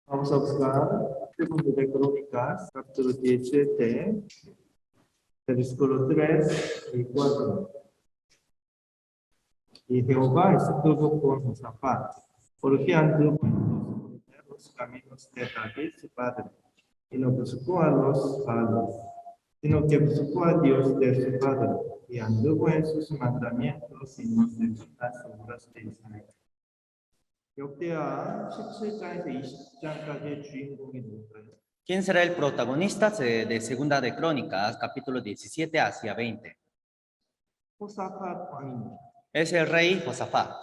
Vamos a buscar Segundo de Crónicas, capítulo 17, versículo 3 y 4. Y Jehová estuvo con Josafat, porque anduvo en los caminos de David su padre, y no buscó a los valos, sino que buscó a Dios de su padre, y anduvo en sus mandamientos y no según las obras de Israel. 역대하 17장에서 20장까지의 주인공이 누굴까요? ¿Quién será el protagonista de Segunda de Crónicas, capítulo 17 hacia 20? 호사밧 왕입니다. Es el rey Josafat.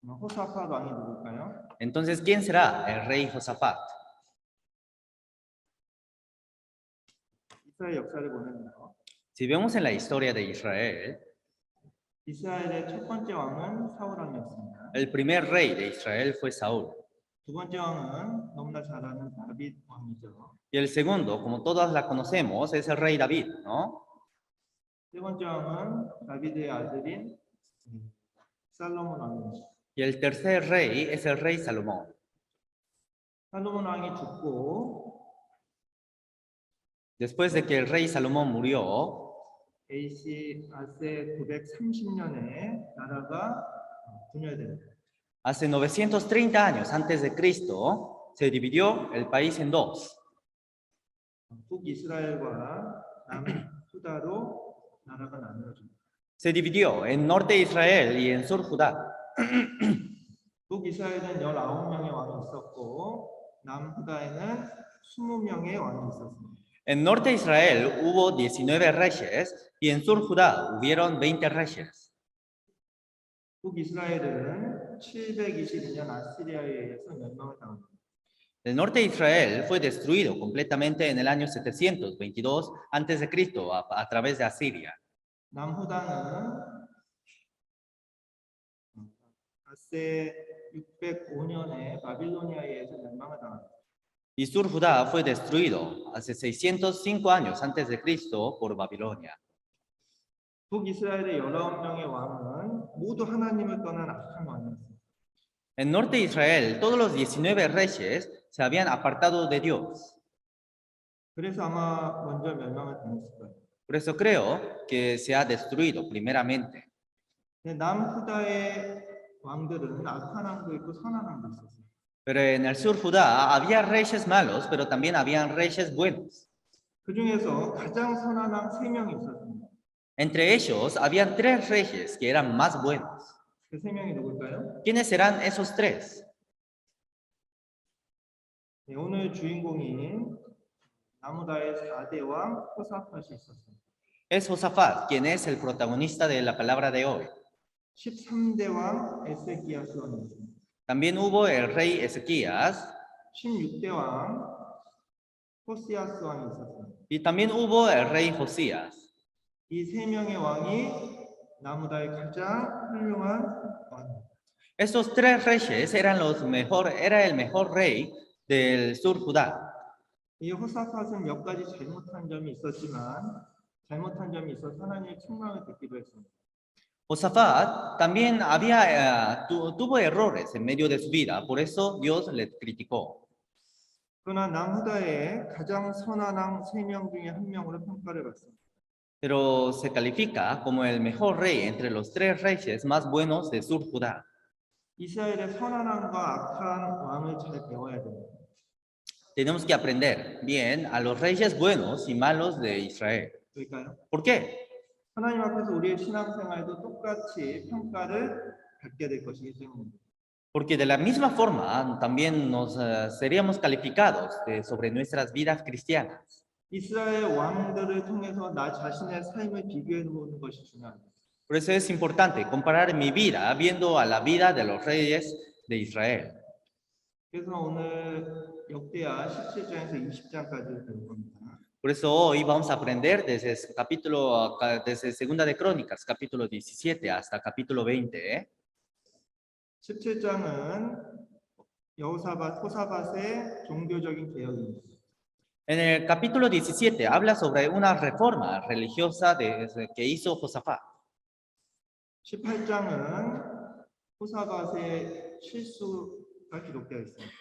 호사밧 왕이 누굴까요? Entonces, ¿quién será el rey Josafat? 이스라엘 역사를 보면요. Si vemos en la historia de Israel, 이스라엘의 첫 번째 왕은 사울 왕이었습니다. el primer rey de Israel fue Saúl. 두 번째 왕은 너무나 잘 아는 다윗 왕이죠. Y el segundo, como todas la conocemos, es el rey David, ¿no? 세 번째 왕은 다윗의 아들인 살로몬 왕입니다. Y el tercer rey es el rey Salomón. 살로몬 왕이 죽고 Después de que el rey Salomón murió, AC 아세 930년에 나라가 분열됩니다. hace 930 años antes de Cristo, se dividió el país en dos. 북이스라엘과 남후다로 나라가 나누어집니다. Se dividió en norte Israel y en sur Judá. 북이스라엘은 19명의 왕이 있었고 남후다에는 20명의 왕이 있었습니다. En norte Israel hubo 19 reyes y en sur Judá hubieron 20 reyes. 북이스라엘은 722년 아시리아에 의해서 멸망을 당합니다. El norte de Israel fue destruido completamente en el año 722 a.C. a través de Asiria. 남후다는 아세 605년에 바빌로니아에 의해서 멸망을 당합니다. Y sur Judá fue destruido hace 605 años antes de Cristo por Babilonia. 북이스라엘의 19명의 왕은 모두 하나님을 떠난 악한 왕이었습니다. En norte de Israel, todos los 19 reyes se habían apartado de Dios. 그래서 아마 먼저 멸망을 당했을 거예요. Por eso creo que se ha destruido primeramente. 남후다의 왕들은 악한 왕도 있고 선한 왕도 있었어요. Pero en el sur Judá había reyes malos, pero también habían reyes buenos. 그 중에서 가장 선한 왕 3명이 있었습니다. Entre ellos habían 3 reyes que eran más buenos. 그 3명이 누굴까요? ¿Quiénes serán esos 3? 네, 오늘 주인공인 남후다의 4대 왕 호사밧이 있었습니다. Es Josafat, quien es el protagonista de la palabra de hoy. 13대 왕 에스기야스 왕이었습니다. También hubo el rey Ezequías 16대 왕 호시아스 왕이 있었습니다. y también hubo el rey Josías. 이 3명의 왕이 남후다의 가장 훌륭한 왕입니다. Estos 3 reyes era el mejor rey del sur Judá. 이 호사밧은 몇 가지 잘못한 점이 있었지만 잘못한 점이 있어서 하나님의 책망을 듣기도 했습니다. Josafat también tuvo errores en medio de su vida, por eso Dios le criticó. 그러나 남후다의 가장 선한 왕 3명 중에 한 명으로 평가를 받습니다. Pero se califica como el mejor rey entre los 3 reyes más buenos de sur Judá. 이스라엘의 선한 왕과 악한 왕을 잘 배워야 됩니다. Tenemos que aprender bien a los reyes buenos y malos de Israel. 그러니까요. ¿Por qué? 하나님 앞에서 우리의 신앙생활도 똑같이 평가를 받게 될 것이기 때문입니다. Porque de la misma forma también seríamos calificados sobre nuestras vidas cristianas. 이스라엘 왕들을 통해서 나 자신의 삶을 비교해 보는 것이 중요합니다. Por eso es importante comparar mi vida viendo a la vida de los reyes de Israel. 그래서 오늘 역대하 17장에서 20장까지 배울 겁니다. Por eso hoy vamos a aprender desde Segunda de Crónicas, capítulo 17 hasta capítulo 20. 17장은 호사밧의 종교적인 개혁입니다. En el capítulo 17 habla sobre una reforma religiosa que hizo Josafat. 18장은 호사밧의 실수 기록되어 있습니다.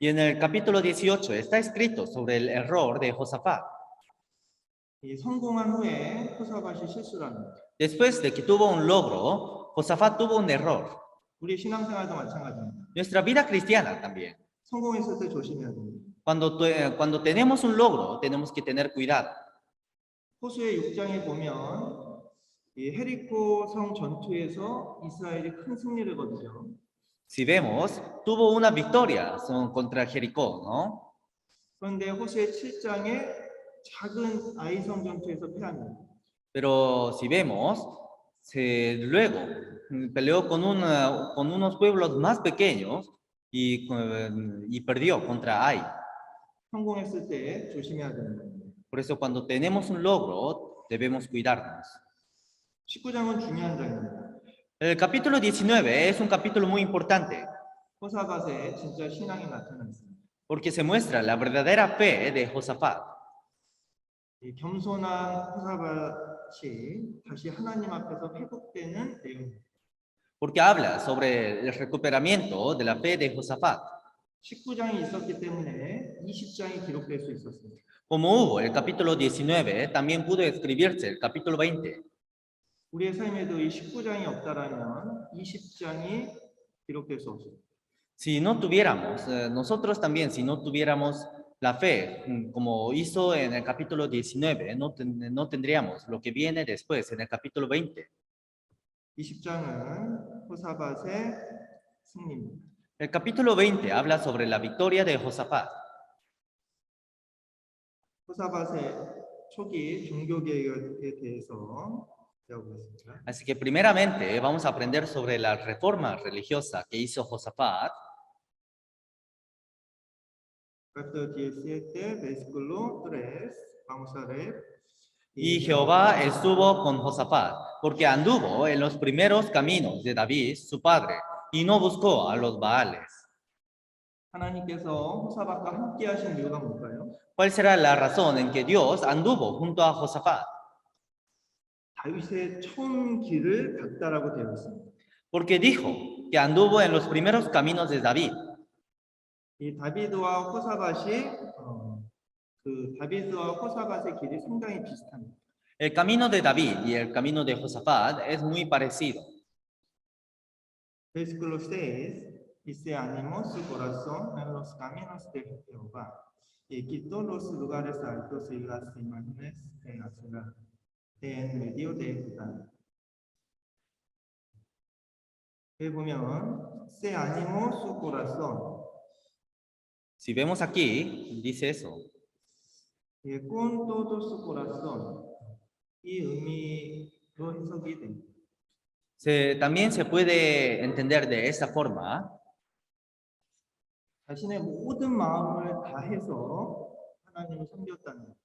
Y en el capítulo 18 está escrito sobre el error de Josafat. 이 성공한 후에 호사밧이 실수를 합니다. Después de que tuvo un logro, Josafat tuvo un error. 우리 신앙생활도 마찬가지입니다. Nuestra vida cristiana también. 성공했을 때 조심해야 됩니다. Cuando tenemos un logro, tenemos que tener cuidado. 호수의 6장에 보면 이 헤리코 성 전투에서 이스라엘이 큰 승리를 거두죠. Si vemos, tuvo una victoria contra Jericó, ¿no? 그런데 호수의 7장에 작은 아이성 전투에서 패합니다. Pero si vemos, luego peleó con unos pueblos más pequeños y perdió contra Ai. 성공했을 때 조심해야 됩니다. Por eso cuando tenemos un logro, debemos cuidarnos. 19장은 중요한 장입니다. El capítulo 19 es un capítulo muy importante 호사밧의 진짜 신앙이 나타나 있습니다. porque se muestra la verdadera fe de Josafat. 이 겸손한 호사밧이 다시 하나님 앞에서 회복되는 내용입니다. Porque habla sobre el recuperamiento de la fe de Josafat. 19장이 있었기 때문에 20장이 기록될 수 있었습니다. Como hubo el capítulo 19, también pudo escribirse el capítulo 20. 우리의 삶에도 이 19장이 없다라면 20장이 기록될 수 없습니다. Si no tuviéramos, nosotros también, si no tuviéramos la fe, como hizo en el capítulo 19, no tendríamos lo que viene después, en el capítulo 20. 20장은 호사밧의 승리입니다. El capítulo 20 habla sobre la victoria de Josafat. 호사밧의 초기 종교 개혁에 대해서 배워보겠습니다. Así que primeramente vamos a aprender sobre la reforma religiosa que hizo Josafat. Capítulo 17, versículo 3, vamos a leer. Y Jehová estuvo con Josafat, porque anduvo en los primeros caminos de David, su padre, y no buscó a los Baales. 하나님께서 호사밧과 함께 하신 이유가 뭘까요? ¿Cuál será la razón en que Dios anduvo junto a Josafat? 다윗의 처음 길을 갔다라고 되어 있습니다. Porque dijo que anduvo en los primeros caminos de David. 이 다윗과 호사밧의 길이 상당히 비슷합니다. El camino de David y el camino de Josafat es muy parecido. Versículo 6, dice, ánimo su corazón en los caminos de Jehová, y quitó los lugares altos y las imágenes de Asera en medio de Judá. 여기 보면, se animó su corazón. Si vemos aquí, dice eso. con todo su corazón. 이 의미로 해석이 됩니다. También se puede entender de esta forma. 자신의 모든 마음을 다해서 하나님을 섬겼다는 것.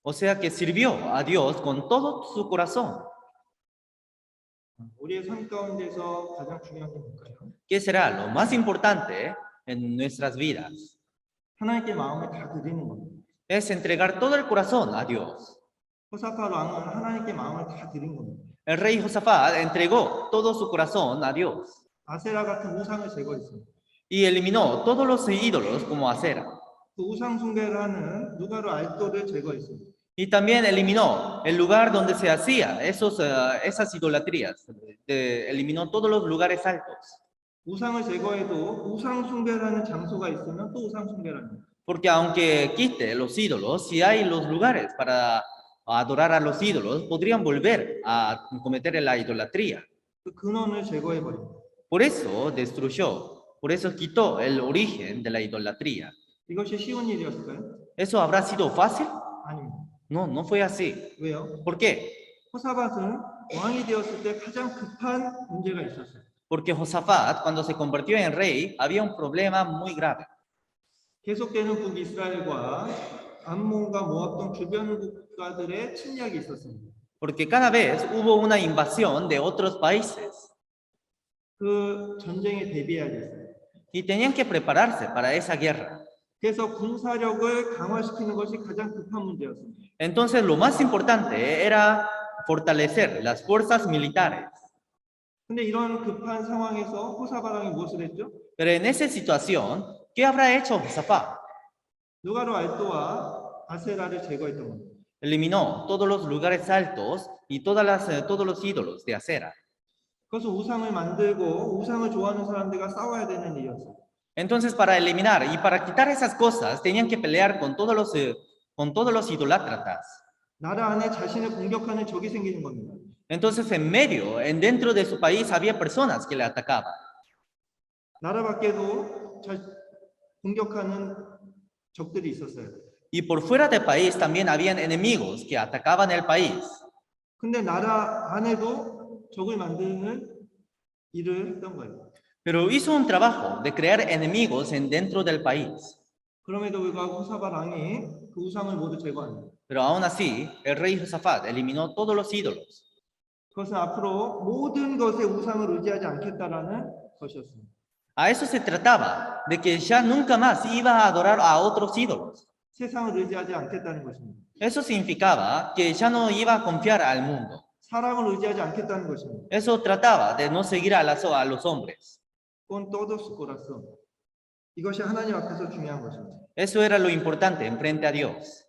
O sea que sirvió a Dios con todo su corazón. 우리의 삶 가운데서 가장 중요한 게 뭘까요? ¿Qué será lo más importante en nuestras vidas? 하나님께 마음을 다 드리는 겁니다. Es entregar todo el corazón a Dios. 호사밧 왕은 하나님께 마음을 다 드린 겁니다. El rey Josafat entregó todo su corazón a Dios 아세라 같은 우상을 제거했습니다. y eliminó todos los ídolos como Acera. 그 우상 숭배를 하는 누가로 알도를 제거했습니다. Y también eliminó el lugar donde se hacía esas idolatrías. Eliminó todos los lugares altos. 우상을 제거해도 우상 숭배를 하는 장소가 있으면 또 우상 숭배를 합니다. Porque aunque quite los ídolos, si hay los lugares para adorar a los ídolos, podrían volver a cometer la idolatría. 그 근원을 제거해버립니다. Por eso destruyó, por eso quitó el origen de la idolatría. 이것이 쉬운 일이었을까요? ¿Eso habrá sido fácil? 아닙니다. No, no fue así. 왜요? ¿Por qué? 호사밧은 왕이 되었을 때 가장 급한 문제가 있었어요. Porque Josafat, cuando se convirtió en rey, había un problema muy grave. 계속되는 북이스라엘과 암몬과 모압 등 주변 국가들의 침략이 있었습니다. Porque cada vez hubo una invasión de otros países. 그 전쟁에 대비해야 됐어요. Y tenían que prepararse para esa guerra. 그래서 군사력을 강화시키는 것이 가장 급한 문제였습니다. Entonces lo más importante era fortalecer las fuerzas militares. 근데 이런 급한 상황에서 호사밧 왕이 무엇을 했죠? Pero en esa situación, ¿qué habrá hecho Josafat? 누가로 알도와 아세라를 제거했던 겁니다. Eliminó todos los lugares altos y todos los ídolos de acera. 그것은 우상을 만들고 우상을 좋아하는 사람들과 싸워야 되는 일이었어요. Entonces, para eliminar y para quitar esas cosas, tenían que pelear con todos los idólatras. 나라 안에 자신을 공격하는 적이 생기는 겁니다. Entonces, dentro de su país, había personas que le atacaban. 나라 밖에도 공격하는 적들이 있었어요. Y por fuera del país también habían enemigos que atacaban el país. 근데 나라 안에도 적을 만드는 일을 했던 거예요. Pero hizo un trabajo de crear enemigos dentro del país. 그럼에도 불구하고 호사밧 왕이 그 우상을 모두 제거합니다. Pero aún así, el rey Josafat eliminó todos los ídolos. 그것은 앞으로 모든 것에 우상을 의지하지 않겠다라는 것이었습니다. A eso se trataba, de que ya nunca más iba a adorar a otros ídolos. 세상을 의지하지 않겠다는 것입니다. Eso significaba que ya no iba a confiar al mundo. 사람을 의지하지 않겠다는 것입니다. Eso trataba de no seguir a los hombres. Con todo su corazón. 이것이 하나님 앞에서 중요한 것입니다. Eso era lo importante enfrente a Dios.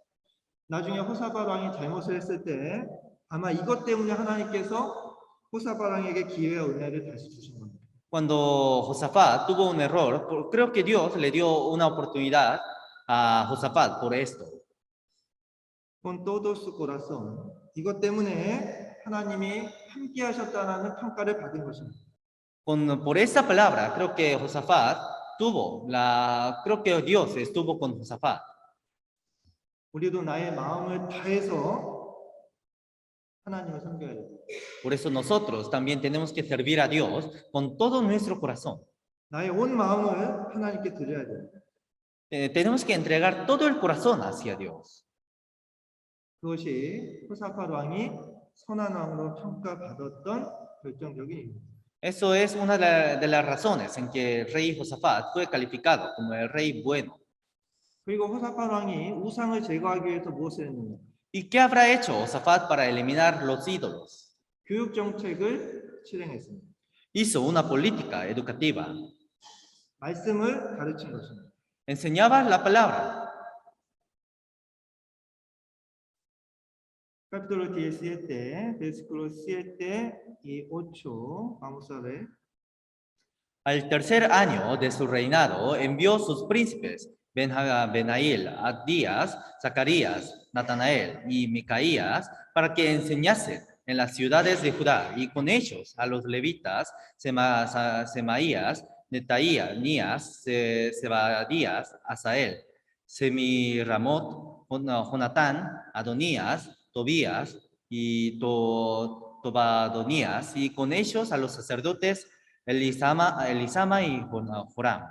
나중에 호사밧 왕이 잘못을 했을 때 아마 이것 때문에 하나님께서 호사밧 왕에게 기회와 은혜를 다시 주신 겁니다. Cuando Josafat tuvo un error, creo que Dios le dio una oportunidad a Josafat por esto. Con todo su corazón. 이것 때문에 하나님이 함께 하셨다는 평가를 받은 것입니다. Por esa palabra, creo que Josafat creo que Dios estuvo con Josafat. 우리도 나의 마음을 다해서 하나님을 섬겨야 돼요. Por eso nosotros también tenemos que servir a Dios con todo nuestro corazón. 나의 온 마음을 하나님께 드려야 돼요. Tenemos que entregar todo el corazón hacia Dios. 그것이 호사밧 왕이 선한 왕으로 평가받았던 결정적인 이유입니다. Eso es una de las razones en que el rey Josafat fue calificado como el rey bueno. 그리고 호사밧 왕이 우상을 제거하기 위해서 무엇을 했느냐? ¿Y qué habrá hecho Josafat para eliminar los ídolos? 교육 정책을 실행했습니다. Hizo una política educativa. 말씀을 가르친 것입니다. Enseñaba la palabra. Capítulo 17, versículo 7 y 8. Vamos a ver. Al tercer año de su reinado, envió sus príncipes, Benaíl, Abdías, Zacarías, Natanael y Micaías, para que enseñasen en las ciudades de Judá, y con ellos a los levitas, Semaías, Netaías, Zebadías, Asael, Semiramot, Jonatán, Adonías, Tobías y Tobadonías, y con ellos a los sacerdotes Elisama y Joram.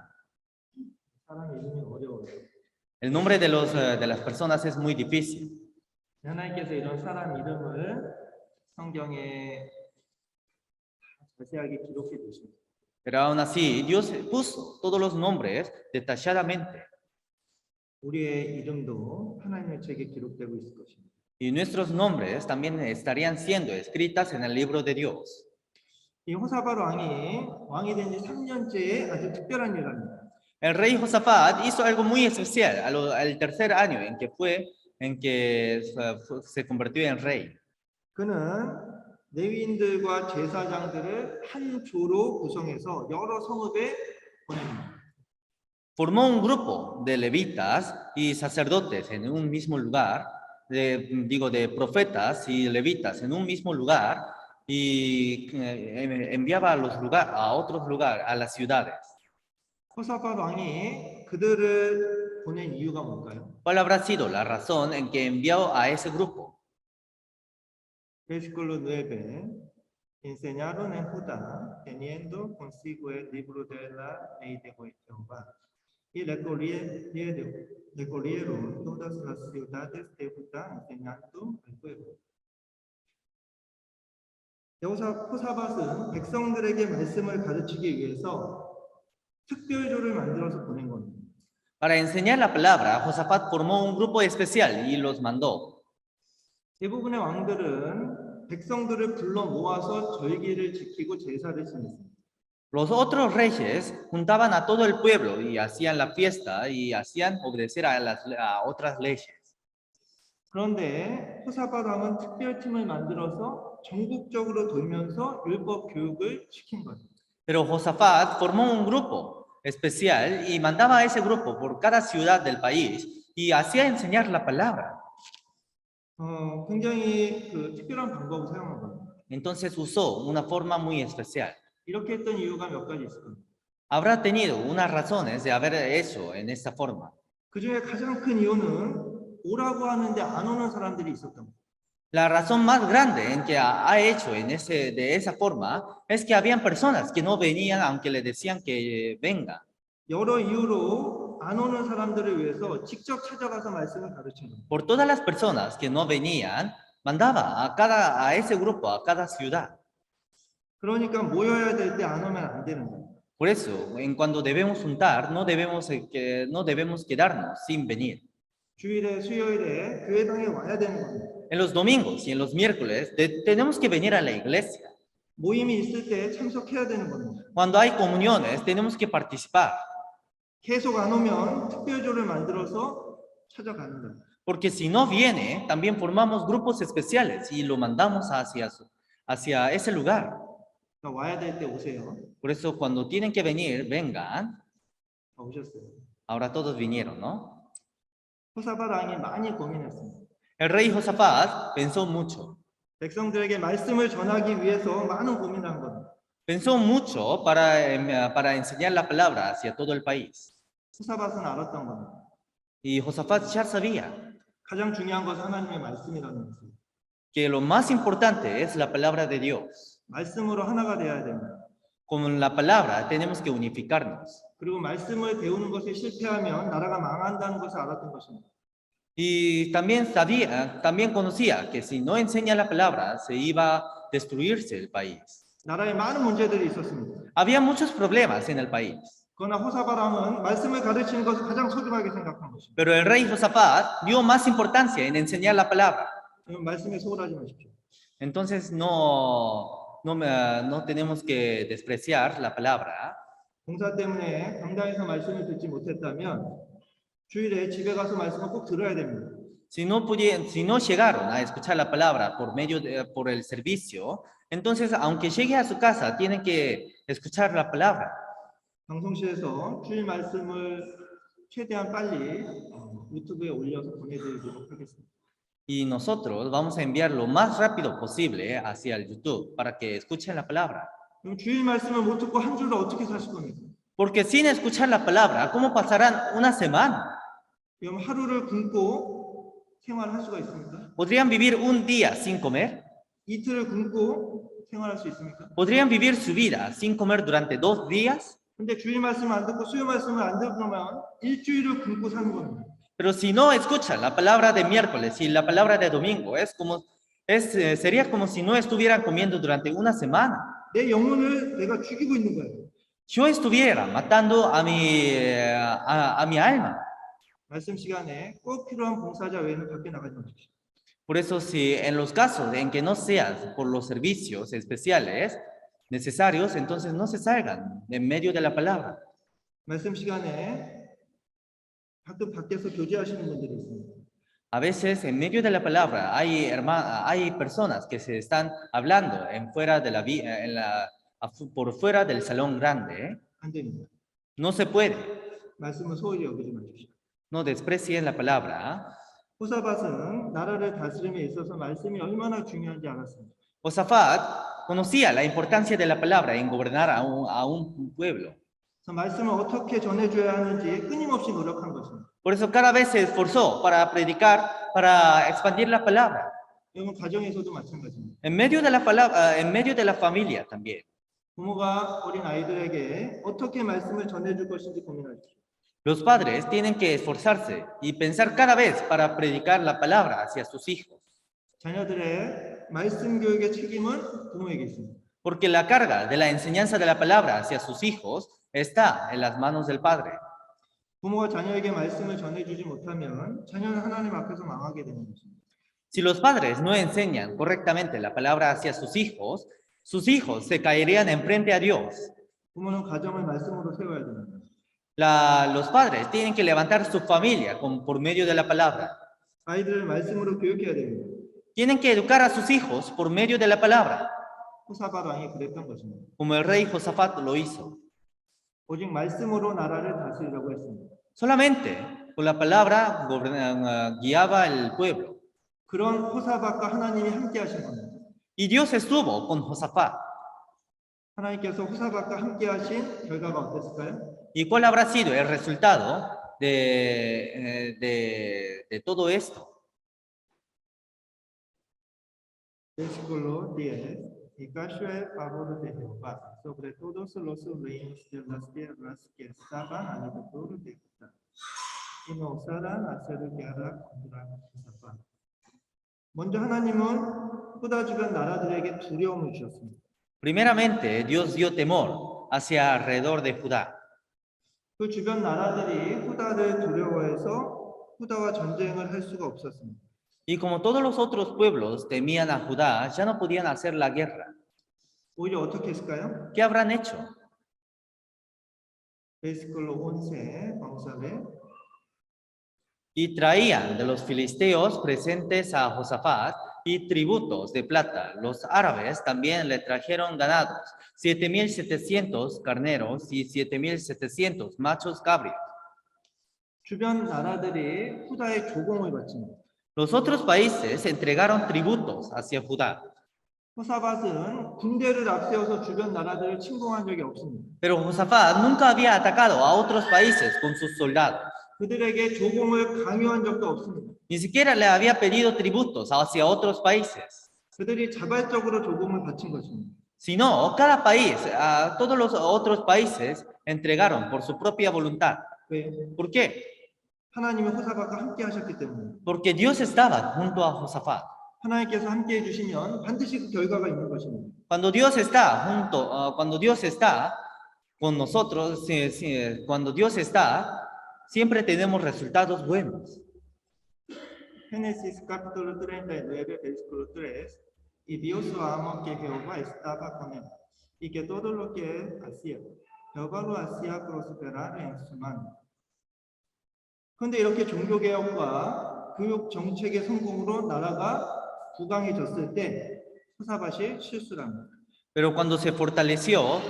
사람 이름이 어려워요. El nombre de las personas es muy difícil. 하나님께서 이런 사람 이름을 성경에 자세하게 기록해 두십니다. Pero aún así, Dios puso todos los nombres detalladamente. 우리의 이름도 하나님의 책에 기록되고 있을 것입니다. Y nuestros nombres también estarían siendo escritas en el libro de Dios. 이 호사밧 왕이 된 지 3년째에 아주 특별한 일을 합니다. El rey Josafat hizo algo muy especial al tercer año en que se convirtió en rey. 그는 레위인들과 제사장들을 한 조로 구성해서 여러 성읍에 보냅니다. Formó un grupo de levitas y sacerdotes en un mismo lugar, de profetas y levitas en un mismo lugar, y enviaba a otros lugares, a las ciudades. 호사밧 왕이 그들을 보낸 이유가 뭘까요? ¿Cuál habrá sido la razón en que envió a ese grupo? Versículo 9. Enseñaron en Judá, teniendo consigo el libro de la ley de Jehová, y recorrieron todas las ciudades de Judá enseñando al pueblo. 호사밧은 백성들에게 말씀을 가르치기 위해서 특별조를 만들어서 보낸 겁니다. Para enseñar la palabra, Josafat formó un grupo especial y los mandó. 대부분의 왕들은 백성들을 불러 모아서 절기를 지키고 제사를 지냈습니다. Los otros reyes juntaban a todo el pueblo y hacían la fiesta y hacían obedecer a otras leyes. 그런데 호사밧 왕은 특별팀을 만들어서 전국적으로 돌면서 율법 교육을 시킨 거예요. Pero Josafat formó un grupo especial y mandaba a ese grupo por cada ciudad del país y hacía enseñar la palabra. 굉장히 특별한 방법을 사용한 거예요. Entonces usó una forma muy especial. 이렇게 했던 이유가 몇 가지 있을 겁니다. Habrá tenido unas razones de haber hecho en esta forma. 그 중에 가장 큰 이유는 오라고 하는데 안 오는 사람들이 있었던 거예요. La razón más grande en que ha hecho de esa forma es que habían personas que no venían aunque le decían que venga. 여러 이유로 안 오는 사람들을 위해서 직접 찾아가서 말씀을 가르치는 거예요. Por todas las personas que no venían, mandaba a ese grupo, a cada ciudad. 그러니까 모여야 될 때 안 오면 안 되는 거예요. Por eso, en cuando debemos juntar, no debemos quedarnos sin venir. 주일에 수요일에 교회당에 와야 되는 겁니다. En los domingos y en los miércoles tenemos que venir a la iglesia. 모임이 있을 때 참석해야 되는 겁니다. Cuando hay comuniones, tenemos que participar. 계속 안 오면 특별조를 만들어서 찾아가는 거예요. Porque si no viene, también formamos grupos especiales y lo mandamos hacia ese lugar. 그러니까 와야 될 때 오세요. Por eso, cuando tienen que venir, vengan. 오셨어요. Ahora todos vinieron, ¿no? 호사밧 왕이 많이 고민했습니다. El rey Josafat pensó mucho. 백성들에게 말씀을 전하기 위해서 많은 고민을 한 겁니다. Pensó mucho para enseñar la palabra hacia todo el país. 호사밧은 알았던 겁니다. Y Josafat ya sabía 가장 중요한 것은 하나님의 말씀이라는 것을. que lo más importante es la palabra de Dios. 말씀으로 하나가 돼야 됩니다. Con la palabra tenemos que unificarnos. 그리고 말씀을 배우는 것에 실패하면 나라가 망한다는 것을 알았던 것입니다. Y también conocía que si no enseña la palabra, se iba a destruirse el país. 나라에 많은 문제들이 있었습니다. Había muchos problemas en el país. 그러나 호사밧 왕은 말씀을 가르치는 것을 가장 소중하게 생각한 것입니다. Pero el rey Josafat dio más importancia en enseñar la palabra. 여러분 말씀에 소홀하지 마십시오. Entonces no tenemos que despreciar la palabra. 공사 때문에 강당에서 말씀을 듣지 못했다면 주일에 집에 가서 말씀을 꼭 들어야 됩니다. Si no llegaron a escuchar la palabra por el servicio, entonces aunque llegue a su casa, tienen que escuchar la palabra. 방송실에서 주일 말씀을 최대한 빨리 유튜브에 올려서 보내드리도록 하겠습니다. Y nosotros vamos a enviar lo más rápido posible hacia el YouTube para que escuchen la palabra. 그럼 주일 말씀을 못 듣고 한 주를 어떻게 사실 겁니까? Porque sin escuchar la palabra, ¿cómo pasarán una semana? 그럼 하루를 굶고 생활할 수가 있습니까? ¿Podrían vivir un día sin comer? 이틀을 굶고 생활할 수 있습니까? ¿Podrían vivir su vida sin comer durante 2 días? 근데 주일 말씀을 안 듣고 수요 말씀을 안 들으면 일주일을 굶고 사는 겁니다. Pero si no escuchan la palabra de miércoles y la palabra de domingo, sería como si no estuvieran comiendo durante una semana. 내 영혼을 내가 죽이고 있는 거예요. Yo estuviera matando a mi alma. 말씀 시간에 꼭 필요한 봉사자 외에는 밖에 나가지 마십시오. Por eso, si en los casos en que no seas por los servicios especiales necesarios, entonces no se salgan en medio de la palabra. 말씀 시간에 가끔 밖에서 교제하시는 분들이 있습니다. A veces, en medio de la palabra, hay personas que se están hablando por fuera del salón grande. 안 됩니다. No se puede. 말씀을 소홀히 여기지 마십시오. No desprecien la palabra. 호사밧은 나라를 다스림에 있어서 말씀이 얼마나 중요한지 알았습니다. Josafat conocía la importancia de la palabra en gobernar a un pueblo. 그래서 말씀을 어떻게 전해줘야 하는지 끊임없이 노력한 것입니다. Por eso cada vez se esforzó para predicar, para expandir la palabra. 여러분 가정에서도 마찬가지입니다. En medio de la familia también. 부모가 어린 아이들에게 어떻게 말씀을 전해줄 것인지 고민하십시오. Los padres tienen que esforzarse y pensar cada vez para predicar la palabra hacia sus hijos. 자녀들의 말씀 교육의 책임은 부모에게 있습니다. Porque la carga de la enseñanza de la palabra hacia sus hijos está en las manos del padre. 부모가 자녀에게 말씀을 전해주지 못하면 자녀는 하나님 앞에서 망하게 되는 것입니다. Si los padres no enseñan correctamente la palabra hacia sus hijos se caerían enfrente a Dios. 부모는 가정을 말씀으로 세워야 됩니다. Los padres tienen que levantar su familia por medio de la palabra. 아이들을 말씀으로 교육해야 됩니다. Tienen que educar a sus hijos por medio de la palabra, 호사밧 왕이 그랬던 것입니다. como el rey Josafat lo hizo. 오직 말씀으로 나라를 다스리라고 했습니다. Solamente con la palabra guiaba el pueblo. 그런 호사밧과 하나님이 함께 하신 겁니다. Y Dios estuvo con Josafat. 하나님께서 호사밧과 함께 하신 결과가 어땠을까요? ¿Y cuál habrá sido el resultado de todo esto? Versículo 10. Y cayó el favor de Jehová sobre todos los reinos de las tierras que estaban alrededor de Judá. Y no osaran hacer guerra contra Josafat. 먼저 하나님은 후다 주변 나라들에게 두려움을 주셨습니다. Primeramente, Dios dio temor hacia alrededor de Judá. 그 주변 나라들이 후다를 두려워해서 후다와 전쟁을 할 수가 없었습니다. Y como todos los otros pueblos temían a Judá, ya no podían hacer la guerra. 오히려 어떻게 했을까요? ¿Qué habrán hecho? 베스콜로 11 vamos a ver. Y traían de los filisteos presentes a Josafat y tributos de plata. Los árabes también le trajeron ganados, 7,700 carneros y 7,700 machos cabríos. 주변 나라들이 후다의 조공을 바칩니다. Los otros países entregaron tributos hacia Judá. 호사밧은 군대를 앞세워서 주변 나라들을 침공한 적이 없습니다. Pero Josafat nunca había atacado a otros países con sus soldados. 그들에게 조공을 강요한 적도 없습니다. Ni siquiera le había pedido tributos hacia otros países. 그들이 자발적으로 조공을 바친 것입니다. Sino, cada país, todos los otros países entregaron por su propia voluntad. 왜? ¿Por qué? 하나님이 호사밧과 함께 하셨기 때문에. Porque Dios estaba junto a Josafat. 하나님께서 함께 해주시면 반드시 그 결과가 있는 것입니다. Cuando Dios está cuando Dios está con nosotros, cuando Dios está, siempre tenemos resultados buenos. Génesis capítulo 39, versículo 3. Y Dios amó que Jehová estaba con él, y que todo lo que él hacía, Jehová lo hacía prosperar en su mano. 그런데 이렇게 종교개혁과 교육 정책의 성공으로 나라가 부강해졌을 때 호사밧이 실수를 합니다. Pero cuando se fortaleció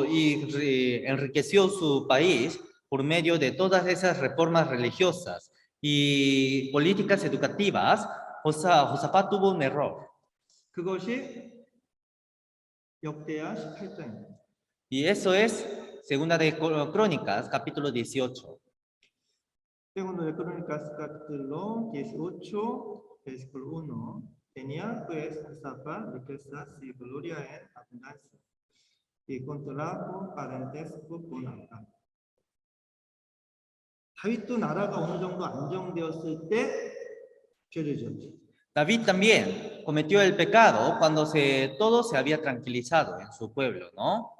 y enriqueció su país por medio de todas esas reformas religiosas y políticas educativas, Josafat tuvo un error. 그것이 역대하 18장입니다. Y eso es Segunda de Crónicas, capítulo 18. Segundo de Crónicas, capítulo 18, versículo 1. Tenía pues Josafat riquezas y gloria en abundancia, y contrajo parentesco con Abraham. 다윗도 나라가 어느 정도 안정되었을 때 죄를 지었죠. David también cometió el pecado cuando todo se había tranquilizado en su pueblo, ¿no?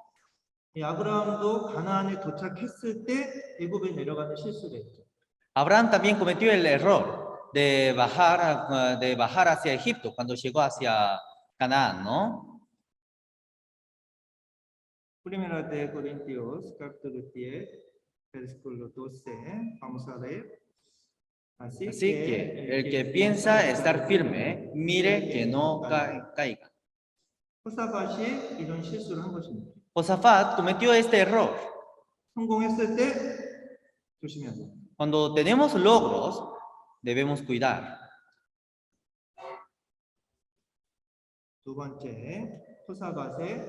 아브라함도 가나안에 도착했을 때 애굽에 내려가는 실수를 했죠. Abraham también cometió el error de bajar hacia Egipto cuando llegó hacia Canaán, ¿no? Primera de Corintios, capítulo 10, versículo 12, vamos a ver. Así que el que piensa estar firme, mire que no caiga. 호사밧이 이런 실수를 한 것입니다. Josafat cometió este error. 성공했을 때 조심해야 돼요. Cuando tenemos logros, debemos cuidar. 두 번째, 호사밧의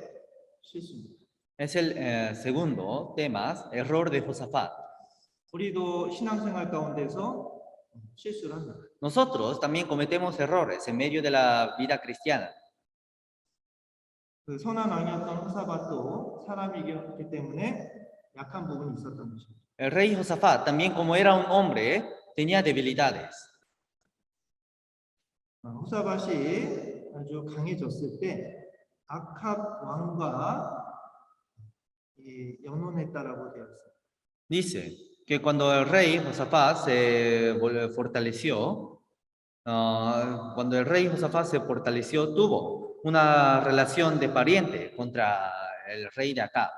실수입니다. Es el segundo tema, error de Josafat. 우리도 신앙생활 가운데서 실수를 한다. Nosotros también cometemos errores en medio de la vida cristiana. 그 선한 왕이었던 호사밧도 사람이기 때문에 약한 부분이 있었던 것입니다. El rey Josafat también, como era un hombre, tenía debilidades. 호사밧이 아주 강해졌을 때 아합 왕과 연혼했다라고 되어 있습니다. Dice que cuando el rey Josafat se fortaleció, Cuando el rey Josafat se fortaleció, tuvo una relación de pariente contra el rey de Acab.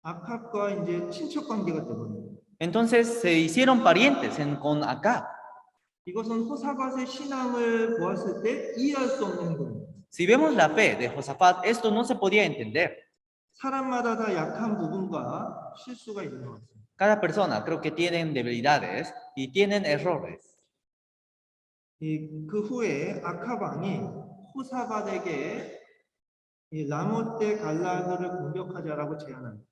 아합과 이제 친척 관계가 되거든요. Entonces se hicieron parientes con Acab. 이것은 호사밧의 신앙을 보았을 때 이해할 수 없는 행동입니다. Si vemos la fe de Josafat, esto no se podía entender. 사람마다 다 약한 부분과 실수가 있는 것 같습니다. Cada persona creo que tienen debilidades y tienen errores. 그 후에 아합 왕이 호사밧에게 이 라모떼 갈라드를 공격하자라고 제안합니다.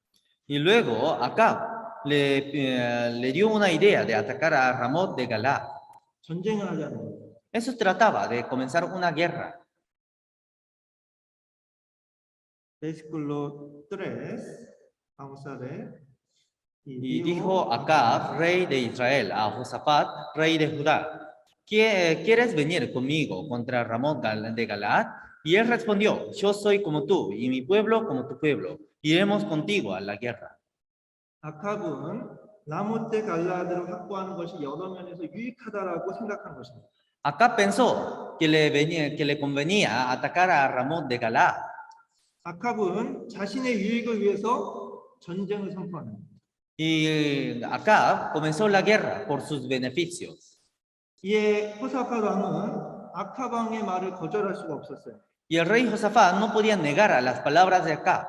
Y luego Acab le dio una idea de atacar a Ramot de Galad. 전쟁을 하자는 거예요. Eso trataba de comenzar una guerra. Versículo 3, vamos a ver. Y dijo Acab, rey de Israel, a Josafat, rey de Judá, ¿quieres venir conmigo contra Ramot de Galaad? Y él respondió, yo soy como tú y mi pueblo como tu pueblo. Iremos contigo a la guerra. 아합은 라모떼 갈라드를 확보하는 것이 여러 면에서 유익하다라고 생각한 것입니다. Acab pensó que le convenía atacar a Ramot de Galaad. 아합은 자신의 유익을 위해서 전쟁을 선포합니다. Y Acab comenzó la guerra por sus beneficios. 이에 호사밧 왕은 아합 왕의 말을 거절할 수가 없었어요. Y el rey Josafat no podía negar a las palabras de Acab.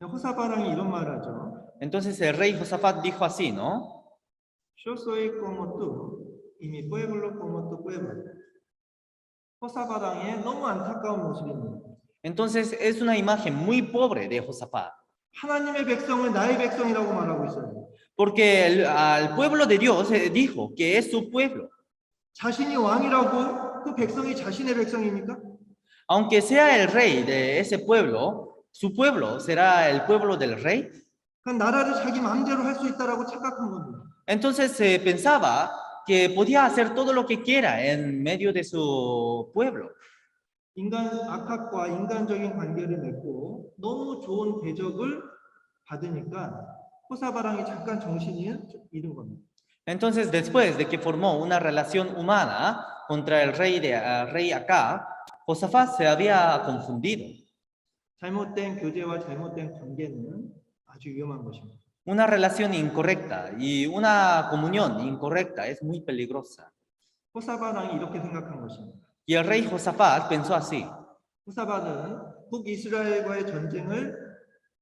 호사밧 왕이 이런 말을 하죠. Entonces el rey Josafat dijo así, ¿no? Yo soy como tú y mi pueblo como tu pueblo. 호사밧 왕의 너무 안타까운 모습입니다. Entonces es una imagen muy pobre de Josafat. 하나님의 백성을 나의 백성이라고 말하고 있어요. Porque al pueblo de Dios dijo que es su pueblo. 자신이 왕이라고 그 백성이 자신의 백성입니까? Aunque sea el rey de ese pueblo, su pueblo será el pueblo del rey. 그 나라를 자기 마음대로 할 수 있다라고 착각한 겁니다. Entonces se pensaba que podía hacer todo lo que quiera en medio de su pueblo. 아합과 인간적인 관계를 맺고 너무 좋은 대접을 받으니까 호사밧 왕이 잠깐 정신이 잃은 겁니다. Entonces, después de que formó una relación humana contra el rey Acab, Josafat se había confundido. 잘못된 교제와 잘못된 관계는 아주 위험한 것입니다. Una relación incorrecta y una comunión incorrecta es muy peligrosa. 호사밧 왕이 이렇게 생각한 것입니다. Y el rey Josafat pensó así. 호사밧은 북이스라엘과의 전쟁을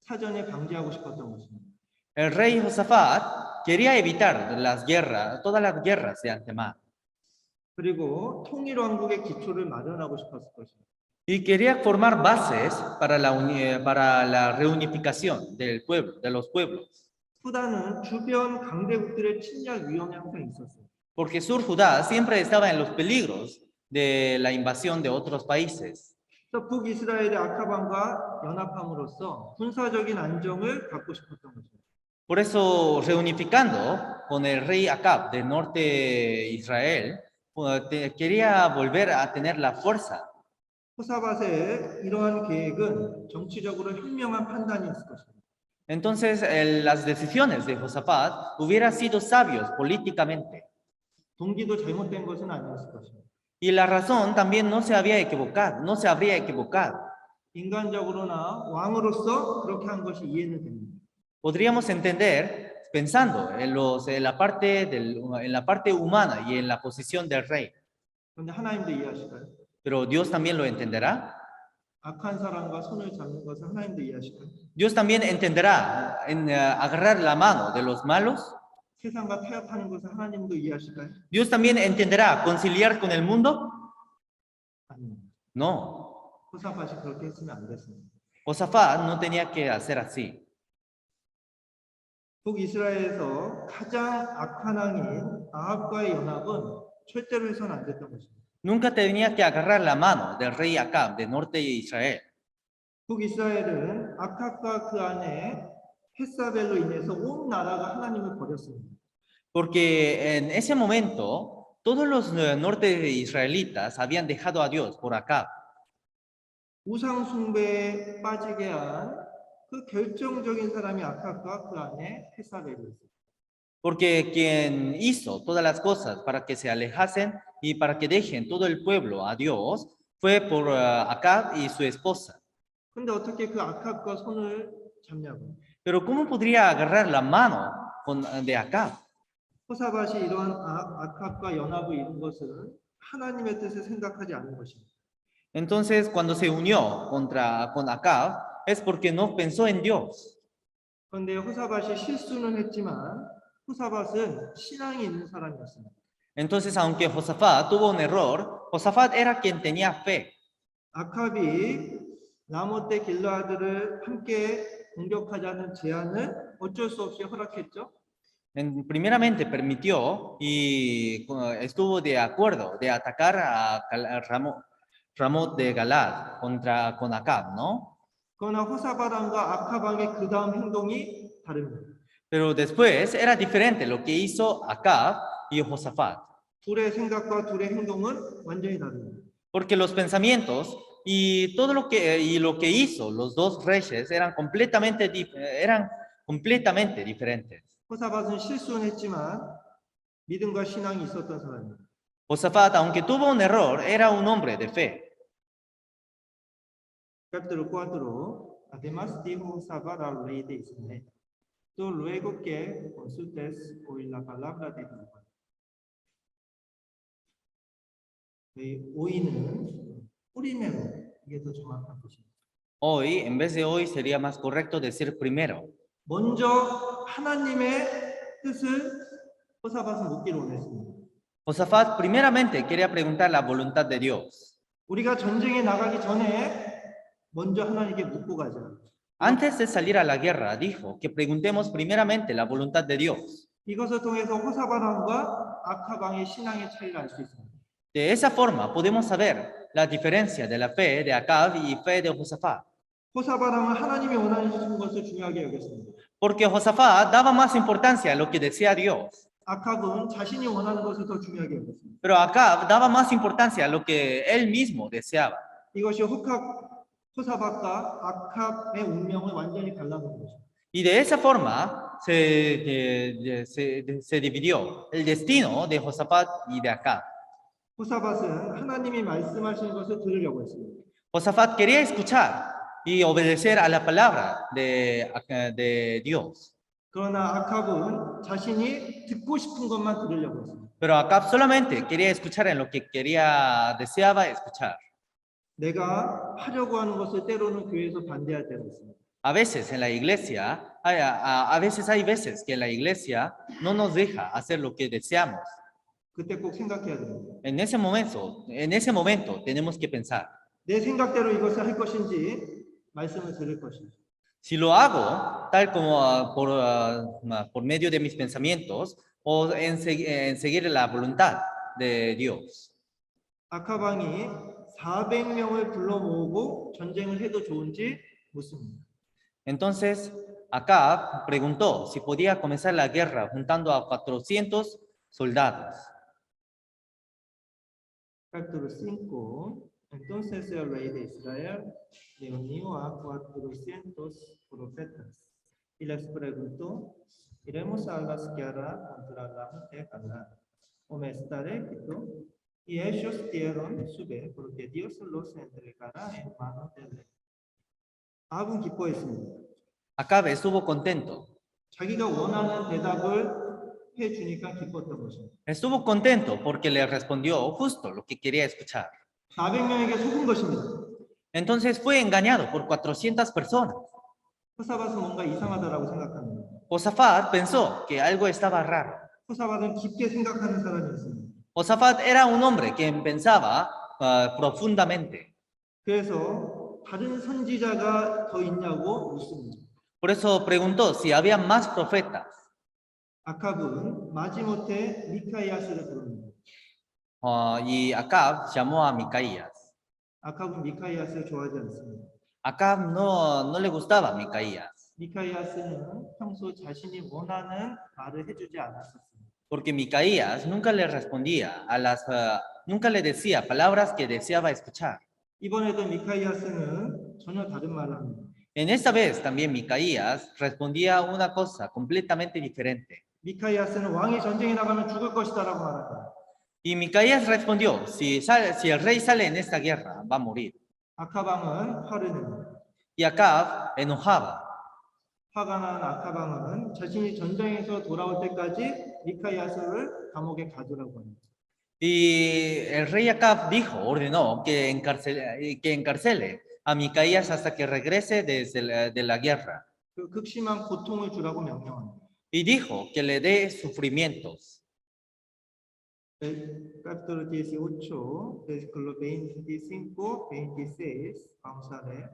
사전에 방지하고 싶었던 것입니다. El rey Josafat quería evitar las guerras, todas las guerras de antemano. 그리고 통일 왕국의 기초를 마련하고 싶었을 것입니다. Y quería formar bases para la reunificación del pueblo, de los pueblos. 후다는 주변 강대국들의 침략 위험이 항상 있었어요. Porque Sur Judá siempre estaba en los peligros de la invasión de otros países. 그래서 북이스라엘의 아합 왕과 연합함으로써 군사적인 안정을 갖고 싶었던 것입니다. Por eso, reunificando con el rey Acab del norte de Israel, quería volver a tener la fuerza. 호사밧의 이러한 계획은 정치적으로 현명한 판단이었을 것입니다. Entonces, las decisiones de Josafat hubieran sido sabios políticamente. 동기도 잘못된 것은 아니었을 것입니다. Y la razón también no se había equivocado, no se habría equivocado. 인간적으로나 왕으로서 그렇게 한 것이 이해는 됩니다. Podríamos entender pensando en la parte humana y en la posición del rey. 그런데 하나님도 이해하실까요? Pero Dios también lo entenderá. 악한 사람과 손을 잡는 것을 하나님도 이해하실까요? Dios también entenderá en agarrar la mano de los malos. 세상과 타협하는 것을 하나님도 이해하실까요? Dios también entenderá conciliar con el mundo. 아닙니다. No. 호사밧이 그렇게 했으면 안 됐습니다. Josafat no tenía que hacer así. 북이스라엘에서 가장 악한 왕인 아합과의 연합은 절대로 해서는 안 됐던 것입니다. Nunca tenía que agarrar la mano del rey Acab de norte de Israel. 북이스라엘은 아합과 그 안에 햇사벨로 인해서 온 나라가 하나님을 버렸습니다. Porque en ese momento todos los norte israelitas habían dejado a Dios por Acab. 우상 숭배에 빠지게 한 그 결정적인 사람이 아합과 그 안에 햇사벨이었어요. Porque quien hizo todas las cosas para que se alejasen y para que dejen todo el pueblo a Dios fue por Acab y su esposa. 근데 어떻게 그 아합과 손을 잡냐고. Pero ¿cómo podría agarrar la mano de Acab? 호사밧이 이러한 아합과 연합을 이룬 것은 하나님의 뜻을 생각하지 않은 것입니다. Entonces, cuando se unió con Acab, es porque no pensó en Dios. 그런데 호사밧이 실수는 했지만 호사밧은 신앙이 있는 사람이었습니다. Entonces, aunque Josafat tuvo un error, Josafat era quien tenía fe. 아합이 라모떼 길르아드를 함께 공격하자는 제안을 어쩔 수 없이 허락했죠. Primeramente permitió y estuvo de acuerdo de atacar a Ramot de Galad con Acab, ¿no? 그러나 호사밧 왕과 아합 왕의 그 다음 행동이 다릅니다. Pero después era diferente lo que hizo Acab y Josafat. 둘의 생각과 둘의 행동은 완전히 다릅니다. Porque los pensamientos y todo lo que hizo los dos reyes eran completamente diferentes. 호사밧은 실수는 했지만 믿음과 신앙이 있었던 사람입니다. Josafat, aunque tuvo un error, era un hombre de fe. Capítulo 4. Además dijo Josafat al rey de Israel: Yo ruego que consultes hoy la palabra de Jehová. 오이는 뿌리매로 이게 더 정확한 것입니다. Hoy, en vez de hoy, sería más correcto decir primero. 먼저 하나님의 뜻을 호사밧은 묻기를 원했습니다. Josafat primeramente quería preguntar la voluntad de Dios. 우리가 전쟁에 나가기 전에 먼저 하나님께 묻고 가자. Antes de salir a la guerra, dijo que preguntemos primeramente la voluntad de Dios. 이것을 통해서 호사밧 왕과 아합 왕의 신앙의 차이를 알 수 있습니다. De esa forma podemos saber la diferencia de la fe de Acab y fe de Josafat. 호사밧 왕은 하나님이 원하시는 것을 중요하게 여겼습니다. Porque Josafat daba más importancia a lo que decía Dios. 아합은 자신이 원하는 것을 더 중요하게 여겼습니다. Pero Acab daba más importancia a lo que él mismo deseaba. 이것이 호사밧과 아합의 운명을 완전히 갈라놓은 것입니다. Y de esa forma se dividió el destino de Josafat y de Acab. 호사밧은 하나님이 말씀하시는 것을 들으려고 했습니다. Josafat quería escuchar y obedecer a la palabra de Dios. 그러나 아합은 자신이 듣고 싶은 것만 들으려고 했습니다. Pero Acab solamente quería escuchar en lo que deseaba escuchar. 내가 하려고 하는 것을 때로는 교회에서 반대할 때가 있습니다. A veces en la iglesia, a veces hay veces que la iglesia no nos deja hacer lo que deseamos. 그때 꼭 생각해야 됩니다. En ese momento tenemos que pensar. 내 생각대로 이것을 할 것인지 말씀을 들을 것인지. Si lo hago tal como por medio de mis pensamientos o en seguir la voluntad de Dios. 아합 왕이 400명을 불러 모으고 전쟁을 해도 좋은지 묻습니다. Entonces, Acab preguntó si podía comenzar la guerra juntando a 400 soldados. Capítulo 5. Entonces el rey de Israel reunió a 400 profetas y les preguntó: ¿Iremos a las guerras contra la gente Galad o me estaré quieto? Y ellos dieron su fe porque Dios los entregará en manos del rey. 아합은 기뻐했습니다. Acab estuvo contento. 자기가 원하는 대답을 해주니까 기뻤던 것입니다. Estuvo contento porque le respondió justo lo que quería escuchar. 400명에게 속은 것입니다. Entonces fue engañado por 400 personas. 호사밧은 뭔가 이상하다라고 생각합니다. Josafat pensó que algo estaba raro. 호사밧은 깊게 생각하는 사람이었습니다. Josafat era un hombre que pensaba profundamente. 그래서 다른 선지자가 더 있냐고 묻습니다. Por eso preguntó si había más profetas. 아합은 마지못해 미카이아스를 부릅니다. Y Acab llamó a Micaías. 아합은 미카이아스를 좋아하지 않습니다. Acab no le gustaba Micaías. 미카이아스는 평소 자신이 원하는 말을 해주지 않았었습니다. Porque Micaías nunca le respondía nunca le decía palabras que deseaba escuchar. 이번에도 미카이아스는 전혀 다른 말을 합니다. En esta vez también Micaías respondía una cosa completamente diferente. 미카이아스는 왕이 전쟁에 나가면 죽을 것이다라고 말한다. Y Micaías respondió, si el rey sale en esta guerra, va a morir. 아카방은 화를 냅니다. Y Acab enojaba. 화가 난 아카방은 자신이 전쟁에서 돌아올 때까지 미카이아스를 감옥에 가두라고 합니다. Y el rey Acab ordenó que encarcele a Micaías hasta que regrese de la guerra. 그 극심한 고통을 주라고 명령합니다. Y dijo que le dé sufrimientos. Capítulo 18, versículo 25, 26, vamos a leer.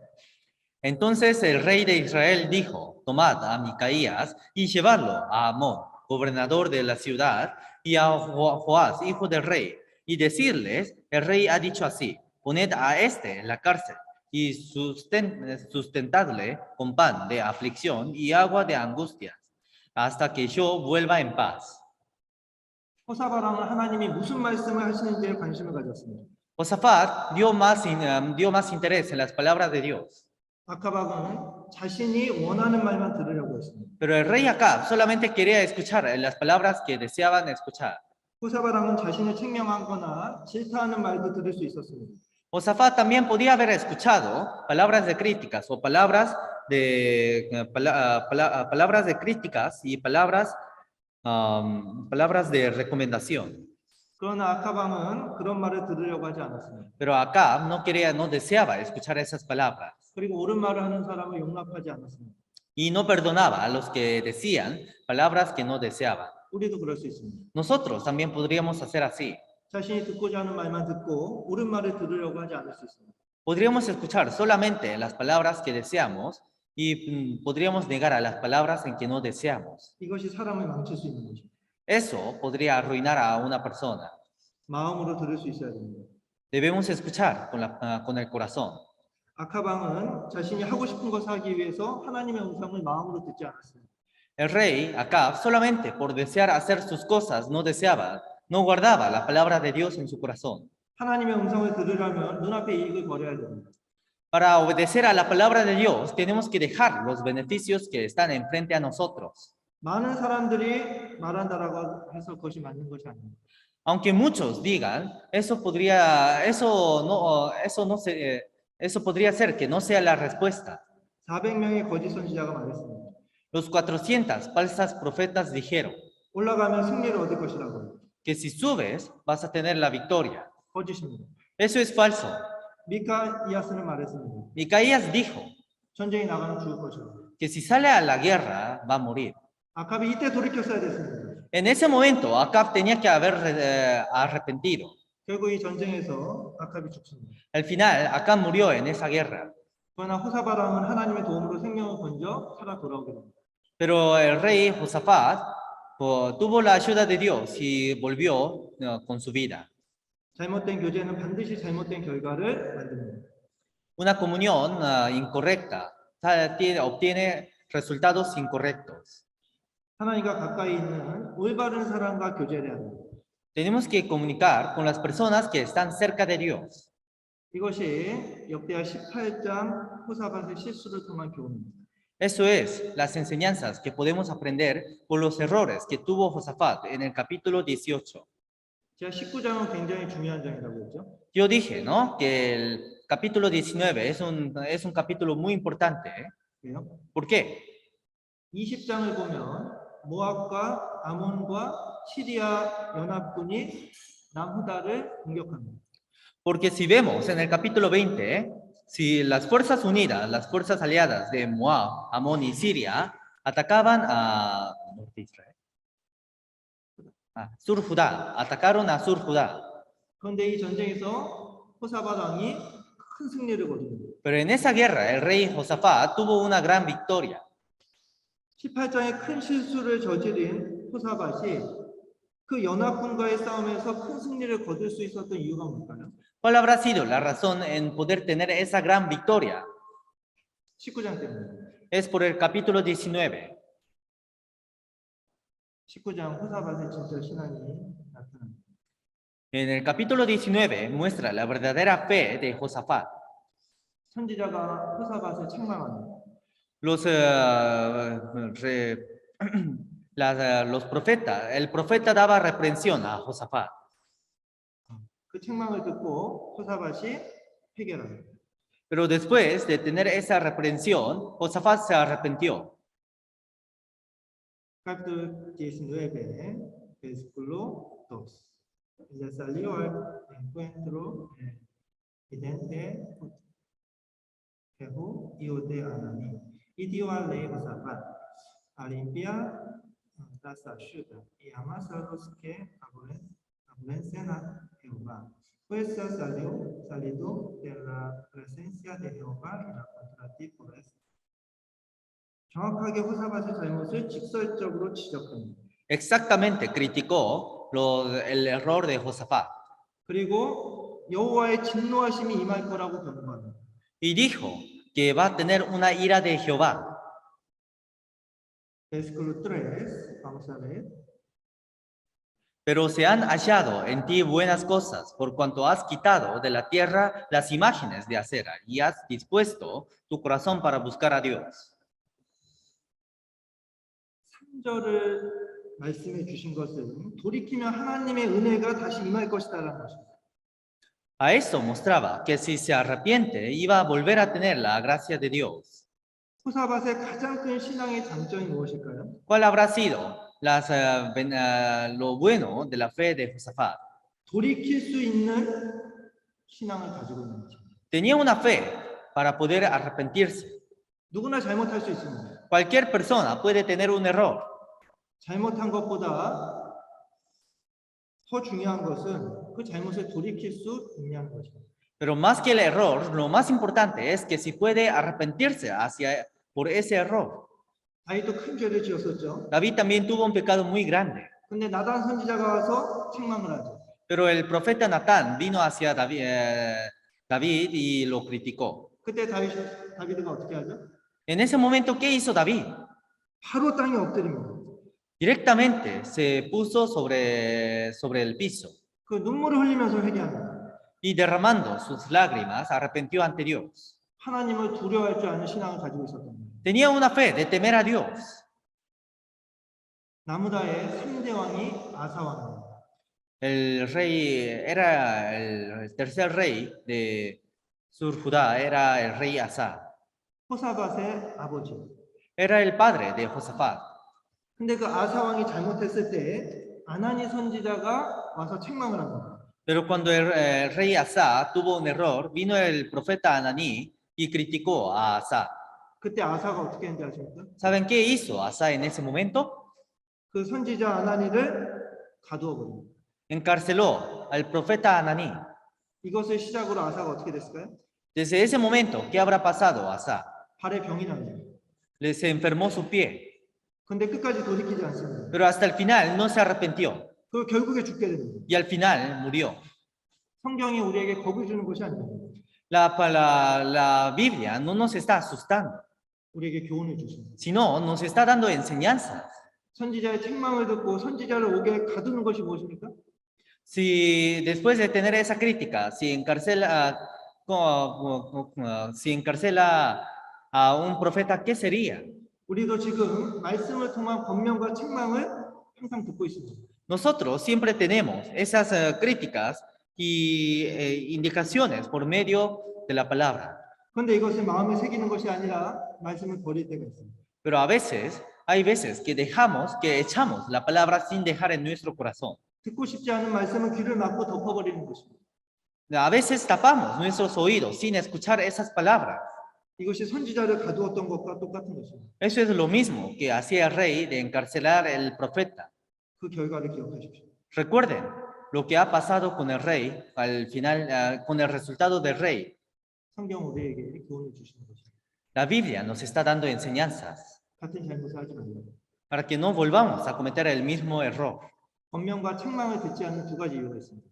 Entonces el rey de Israel dijo, tomad a Micaías y llevadlo a Amón, gobernador de la ciudad, y a Joás, hijo del rey, y decirles, el rey ha dicho así, poned a este en la cárcel y sustentadle con pan de aflicción y agua de angustias, hasta que yo vuelva en paz. 호사바랑은 하나님이 무슨 말씀을 하시는지에 관심을 가졌습니다. Josafat dio más interés en las palabras de Dios. 아카방은 자신이 원하는 말만 들으려고 했습니다. Pero el rey Acab solamente quería escuchar las palabras que deseaban escuchar. 호사바랑은 자신을 책명하거나 질타하는 말도 들을 수 있었습니다. Josafat también podía haber escuchado palabras de críticas o palabras de críticas y palabras de recomendación. 그러나 아카방은 그런 말을 들으려고 하지 않았습니다. Pero Acab no deseaba escuchar esas palabras. 그리고 옳은 말을 하는 사람을 용납하지 않았습니다. Y no perdonaba a los que decían palabras que no deseaban. 우리도 그럴 수 있습니다. Nosotros también podríamos hacer así. 자신이 듣고자 하는 말만 듣고 옳은 말을 들으려고 하지 않을 수 있습니다. Podríamos escuchar solamente las palabras que deseamos y podríamos negar a las palabras en que no deseamos. 이것이 사람을 망칠 수 있는 것입니다. Eso podría arruinar a una persona. 마음으로 들을 수 있어야 됩니다. Debemos escuchar con el corazón. 아카방은 자신이 하고 싶은 것을 하기 위해서 하나님의 음성을 마음으로 듣지 않았습니다. El rey Acab solamente por desear hacer sus cosas no guardaba la palabra de Dios en su corazón. 하나님의 음성을 들으려면 눈앞의 이익을 버려야 됩니다. Para obedecer a la palabra de Dios tenemos que dejar los beneficios que están enfrente a nosotros. 많은 사람들이 말한다라고 해서 그것이 맞는 것이 아닙니다. Aunque muchos digan, eso podría ser que no sea la respuesta. 400명의 거짓 선지자가 말했습니다. Los 400 falsas profetas dijeron 올라가면 승리를 얻을 것이라고. que si subes vas a tener la victoria. 거짓입니다. Eso es falso. 미카이아스는 말했습니다. Micaías dijo 전쟁에 나가면 죽을 것이라고. que si sale a la guerra va a morir. 아카비 이때 돌이켰어야 됐습니다. En ese momento Acab tenía que haber arrepentido. 결국 이 전쟁에서 아카비 죽습니다. Al final Acab murió en esa guerra. 그러나 호사바람은 하나님의 도움으로 생명을 건져 살아 돌아오게 됩니다. Pero el rey Josafat tuvo la ayuda de Dios y volvió con su vida. 잘못된 교제는 반드시 잘못된 결과를 만듭니다. Una comunión incorrecta obtiene resultados incorrectos. 하나님과 가까이 있는 올바른 사람과 교제해야 합니다. Tenemos que comunicar con las personas que están cerca de Dios. 이것이 역대하 18장 호사밧의 실수를 통한 교훈입니다. Eso es las enseñanzas que podemos aprender por los errores que tuvo Josafat en el capítulo 18. 제가 19장은 굉장히 중요한 장이라고 했죠. Yo dije, ¿no? Que el capítulo 19 es un capítulo muy importante. 왜요? ¿Por qué? 20장을 보면 모압과 아몬과 시리아 연합군이 남후다를 공격합니다. Porque si vemos en el capítulo 20, si las fuerzas unidas, las fuerzas aliadas de Moab, Amón y Siria atacaban a norte de Israel, Sur Judá, atacaron a Sur Judá. 그런데 이 전쟁에서 호사밧 왕이 큰 승리를 거둡니다. Pero en esa guerra el rey Josafat tuvo una gran victoria. 18장에 큰 실수를 저지른 호사밧이 그 연합군과의 싸움에서 큰 승리를 거둘 수 있었던 이유가 뭘까요? ¿Cuál habrá sido la razón en poder tener esa gran victoria? 19장 때문에. Es por el capítulo 19. 19장 호사밧의 진짜 신앙이 나타납니다. En el capítulo 19 muestra la verdadera fe de Josafat. 선지자가 호사밧을 책망합니다. Los los profetas, el profeta daba reprensión a Josafat. 그 책망을 듣고 호사밧이 회개합니다. Pero después de tener esa reprensión, Josafat se arrepintió. Capítulo 19, versículo 2. Ella salió al encuentro vidente Jehú, hijo de Hanani, y dio al rey Josafat a limpiar las ciudad y jamás a los que aborrecen a Jehová. Pues salido de la presencia de Jehová y la contra ti por eso. 정확하게 호사밧의 잘못을 직설적으로 지적합니다. Exactamente, criticó el error de Josafat. 그리고 여호와의 진노하심이 임할 거라고 경고합니다. Y dijo que va a tener una ira de Jehová. Versículo 3, vamos a ver. Pero se han hallado en ti buenas cosas, por cuanto has quitado de la tierra las imágenes de acera y has dispuesto tu corazón para buscar a Dios. 3절을 말씀해 주신 것은 돌이키면 하나님의 은혜가 다시 임할 것이다라는 것입니다. A esto mostraba que si se arrepiente iba a volver a tener la gracia de Dios. 호사밧의 가장 큰 신앙의 장점이 무엇일까요? ¿Cuál habrá sido lo bueno de la fe de Josafat? 돌이킬 수 있는 신앙을 가지고 있는 것입니다. Tenía una fe para poder arrepentirse. 누구나 잘못할 수 있습니다. Cualquier persona puede tener un error. 잘못한 것보다 더 중요한 것은 그 잘못을 돌이킬 수 있냐는 것입니다. Pero más que el error, lo más importante es que si puede arrepentirse por ese error. 다윗도 큰 죄를 지었었죠. David también tuvo un pecado muy grande. 근데 나단 선지자가 와서 책망을 하죠. Pero el profeta Natán vino hacia David y lo criticó. 그때 다윗이가 어떻게 하죠? En ese momento, ¿qué hizo David? 바로 땅에 엎드립니다. Directamente se puso sobre el piso 그 눈물을 흘리면서 회개합니다. y derramando sus lágrimas arrepintió ante Dios. 하나님을 두려워할 줄 아는 신앙을 가지고 있었던 거예요. Tenía una fe de temer a Dios. 나무다의 3대 왕이 아사 왕입니다. El rey era el tercer rey de Sur Judá, era el rey Asa. 호사밧의 아버지. Era el padre de Josafat. 근데 그 아사 왕이 잘못했을 때 아나니 선지자가 와서 책망을 한 겁니다. Pero cuando el rey Asa tuvo un error, vino el profeta Ananí y criticó a Asa. 그때 아사가 어떻게 했는지 아십니까? ¿Saben qué hizo Asa en ese momento? 그 선지자 아나니를 가두어 버립니다. Encarceló al profeta Ananí. 이것을 시작으로 아사가 어떻게 됐을까요? Desde ese momento, ¿qué habrá pasado a Asa? 발에 병이 납니다. Se enfermó su pie, 근데 끝까지 돌이키지 않습니다. pero hasta el final no se arrepintió 그 결국에 죽게 됩니다. y al final murió. 성경이 우리에게 겁을 주는 것이 아닙니다. La Biblia no nos está asustando, 우리에게 교훈을 주십니다. sino nos está dando enseñanzas. 선지자의 책망을 듣고 선지자를 옥에 가두는 것이 무엇입니까? Si después de tener esa crítica, si encarcela a un profeta, ¿qué sería? 우리도 지금 말씀을 통한 권면과 책망을 항상 듣고 있습니다. Nosotros siempre tenemos esas críticas y indicaciones por medio de la palabra. 그런데 이것을 마음에 새기는 것이 아니라 말씀을 버릴 때가 있습니다. Pero hay veces que echamos la palabra sin dejar en nuestro corazón. 듣고 싶지 않은 말씀은 귀를 막고 덮어버리는 것입니다. A veces tapamos nuestros oídos sin escuchar esas palabras. 이것이 선지자를 가두었던 것과 똑같은 것입니다. Eso es lo mismo que hacía el rey de encarcelar el profeta. 그 결과를 기억하십시오. Recuerden lo que ha pasado con el rey al final, con el resultado del rey. 성경 우리에게 교훈을 주시는 것입니다. La Biblia nos está dando enseñanzas 같은 잘못을 하지 말고 para que no volvamos a cometer el mismo error. 권면과 책망을 듣지 않는 두 가지 이유가 있습니다.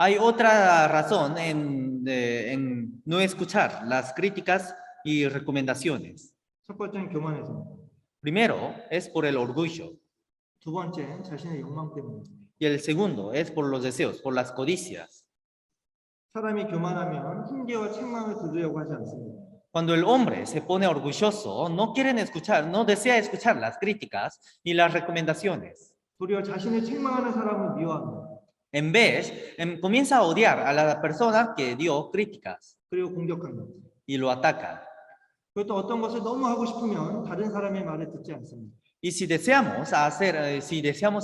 Hay otra razón en no escuchar las críticas y recomendaciones. 첫 번째는 교만해서입니다. Primero es por el orgullo 두 번째는 자신의 욕망 때문입니다. y el segundo es por los deseos, por las codicias. 사람이 교만하면 흉계와 책망을 들으려고 하지 않습니다. Cuando el hombre se pone orgulloso, no quieren escuchar, no desea escuchar las críticas y las recomendaciones. 도리어 자신을 책망하는 사람을 미워합니다. En vez, comienza a odiar a la persona que dio críticas 그리고 공격합니다. y lo ataca. 그것도 어떤 것을 너무 하고 싶으면 다른 사람의 말을 듣지 않습니다. Y si deseamos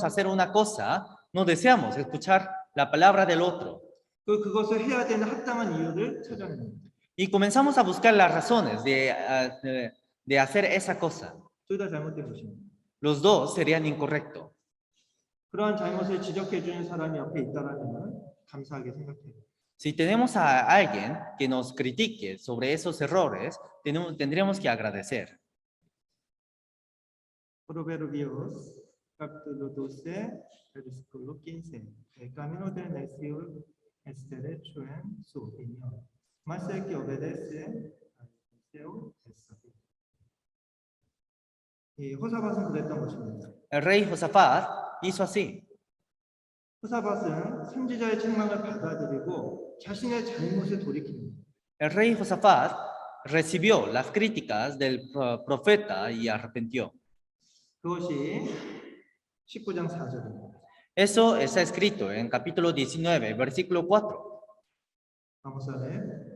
hacer una cosa, no deseamos escuchar la palabra del otro. 그것을 해야 되는 합당한 이유를 찾아냅니다. Y comenzamos a buscar las razones de hacer esa cosa. 둘 다 잘못된 것입니다. Los dos serían incorrectos. 그러한 잘못을 지적해 주는 사람이 옆에 있다라면 감사하게 생각해요. Si tenemos a alguien que nos critique sobre esos errores, tendríamos que agradecer. Proverbios capítulo 12, versículo 15. El camino del necio es derecho en su opinión, mas el que obedece al consejo es sabio. 이 호사밧은 그랬던 것입니다. El rey Josafat hizo así. 호사밧은 선지자의 책망을 받아들이고 자신의 잘못을 돌이킵니다. El rey Josafat recibió las críticas del profeta y arrepintió. 그것이 19장 4절입니다. Eso está escrito en capítulo 19, versículo 4. Vamos a ver.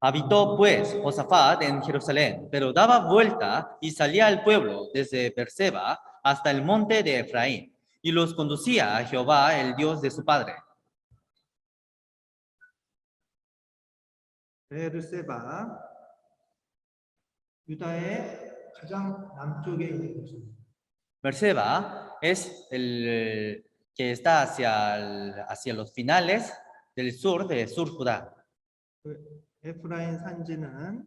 Habitó pues Josafat en Jerusalén, pero daba vuelta y salía al pueblo desde Berseba hasta el monte de Efraín, y los conducía a Jehová, el Dios de su padre. 베르세바, 유다의 가장 남쪽에 있는 곳입니다. Berseba es el que está hacia los finales del sur de Sur Judá. 에프라임 산지는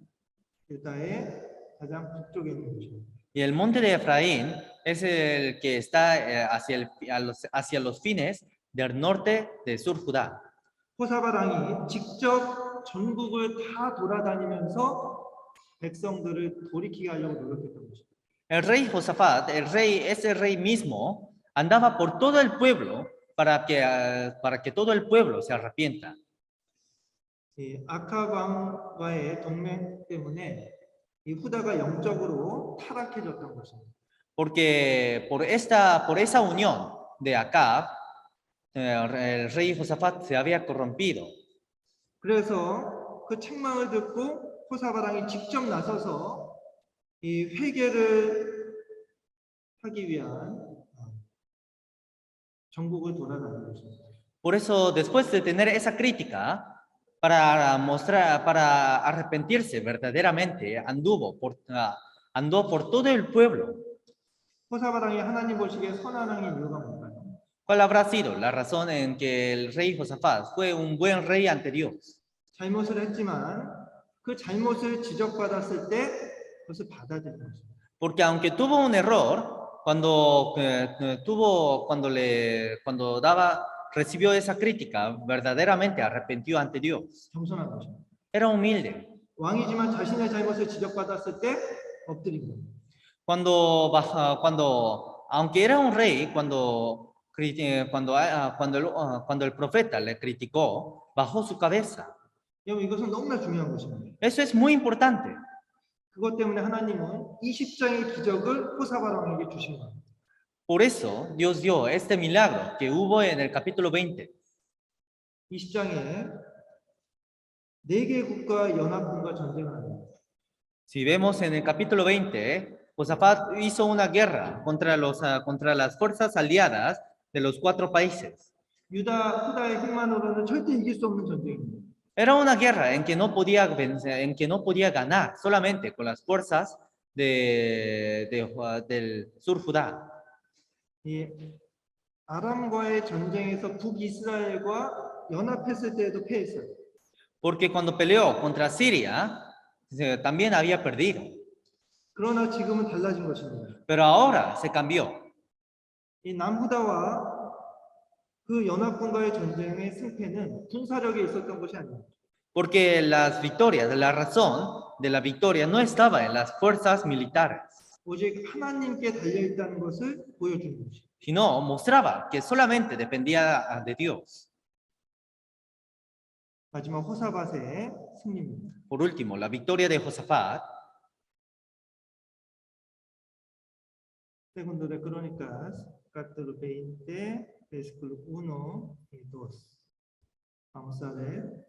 유다의 가장 북쪽에 있는 곳입니다. Y el monte de Efraín es el que está hacia los fines del norte de Sur Judá. 호사밧 왕이 직접 전국을 다 돌아다니면서 백성들을 돌이키게 하려고 노력했던 것입니다. El rey Josafat, ese rey mismo, andaba por todo el pueblo para que todo el pueblo se arrepienta. 아합 왕과의 동맹 때문에 이 후다가 영적으로 타락해졌던 것입니다. Porque por esa unión de Acab, el rey Josafat se había corrompido. 그래서 그 책망을 듣고 호사밧 왕이 직접 나서서 이 회개를 하기 위한 전국을 돌아다니는 것입니다. Por eso, después de tener esa crítica, para arrepentirse verdaderamente, andó por todo el pueblo. 호사밧 왕이 하나님 보시기에 선한 왕인 이유가 뭘까요? ¿Cuál habrá sido la razón en que el rey Josafat fue un buen rey ante Dios? 잘못을 했지만 그 잘못을 지적받았을 때 그것을 받아들인 것입니다. Porque aunque tuvo un error, cuando recibió esa crítica, verdaderamente arrepintió ante Dios. 겸손한 것입니다. Era humilde. 왕이지만 자신의 잘못을 지적받았을 때 엎드린 겁니다. Aunque era un rey, cuando el profeta le criticó, bajó su cabeza. 여러분 이것은 너무나 중요한 것입니다. Eso es muy importante. 그것 때문에 하나님은 20장의 기적을 호사밧 왕에게 주신 겁니다. Por eso Dios dio este milagro que hubo en el capítulo 20. 20장에 4개 국가 연합군과 전쟁을 합니다. Si vemos en el capítulo 20, Josafat hizo una guerra contra las fuerzas aliadas de los 4 países. 후다의 힘만으로는 절대 이길 수 없는 전쟁입니다. Era una guerra en que no podía vencer, en que no podía ganar solamente con las fuerzas del sur Judá. 이 아람과의 전쟁에서 북이스라엘과 연합했을 때에도 패했어요. Porque cuando peleó contra Siria, también había perdido. 그러나 지금은 달라진 것입니다. Pero ahora se cambió. 이 남후다와 그 연합군과의 전쟁의 승패는 군사력에 있었던 것이 아닙니다. Porque la razón de la victoria no estaba en las fuerzas militares, 오직 하나님께 달려 있다는 것을 보여주는 것입니다. sino mostraba que solamente dependía de Dios. 마지막 호사밧의 승리입니다. Por último, la victoria de Josafat. Segundo de Crónicas, capítulo 20, versículo 1 y 2. Vamos a ver.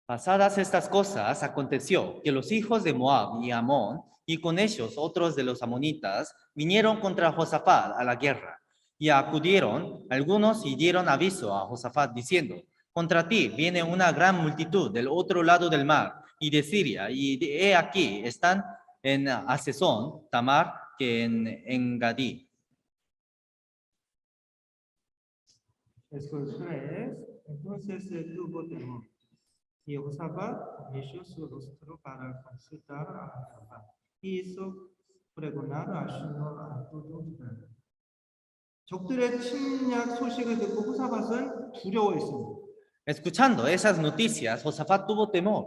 Pasadas estas cosas, aconteció que los hijos de Moab y Amón, y con ellos otros de los amonitas, vinieron contra Josafat a la guerra. Y acudieron algunos y dieron aviso a Josafat diciendo: contra ti viene una gran multitud del otro lado del mar y de Siria, y he aquí están en Hasezón Tamar que en Engadí. Versículo 3. Entonces tuvo temor. Y Josafat inició su rostro para consultar a Jehová. Y hizo pregonar a todo Israel. 적들의 침략 소식을 듣고 호사밧은 두려워했습니다. Escuchando esas noticias, Josafat tuvo temor.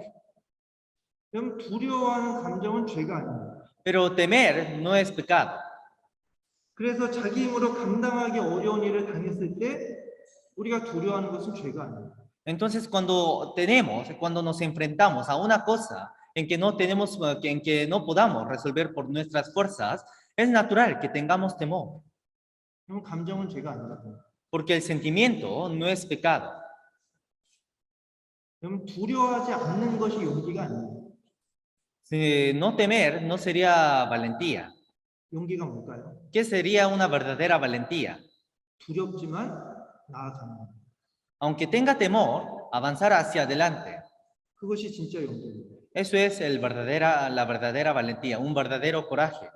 그럼 두려워하는 감정은 죄가 아닙니다. Pero temer no es pecado. 그래서 자기 힘으로 감당하기 어려운 일을 당했을 때 우리가 두려워하는 것은 죄가 아닙니다. Entonces, cuando nos enfrentamos a una cosa en que no podamos resolver por nuestras fuerzas, es natural que tengamos temor. 그럼 감정은 죄가 아닙니다. Porque el sentimiento no es pecado. 그럼 두려워하지 않는 것이 용기가 아닙니다. No temer no sería valentía. 용기가 뭘까요? ¿Qué sería una verdadera valentía? 두렵지만 나아가는 것. Aunque tenga temor, avanzar hacia adelante. 그것이 진짜 용기입니다. Eso es la verdadera valentía, un verdadero coraje.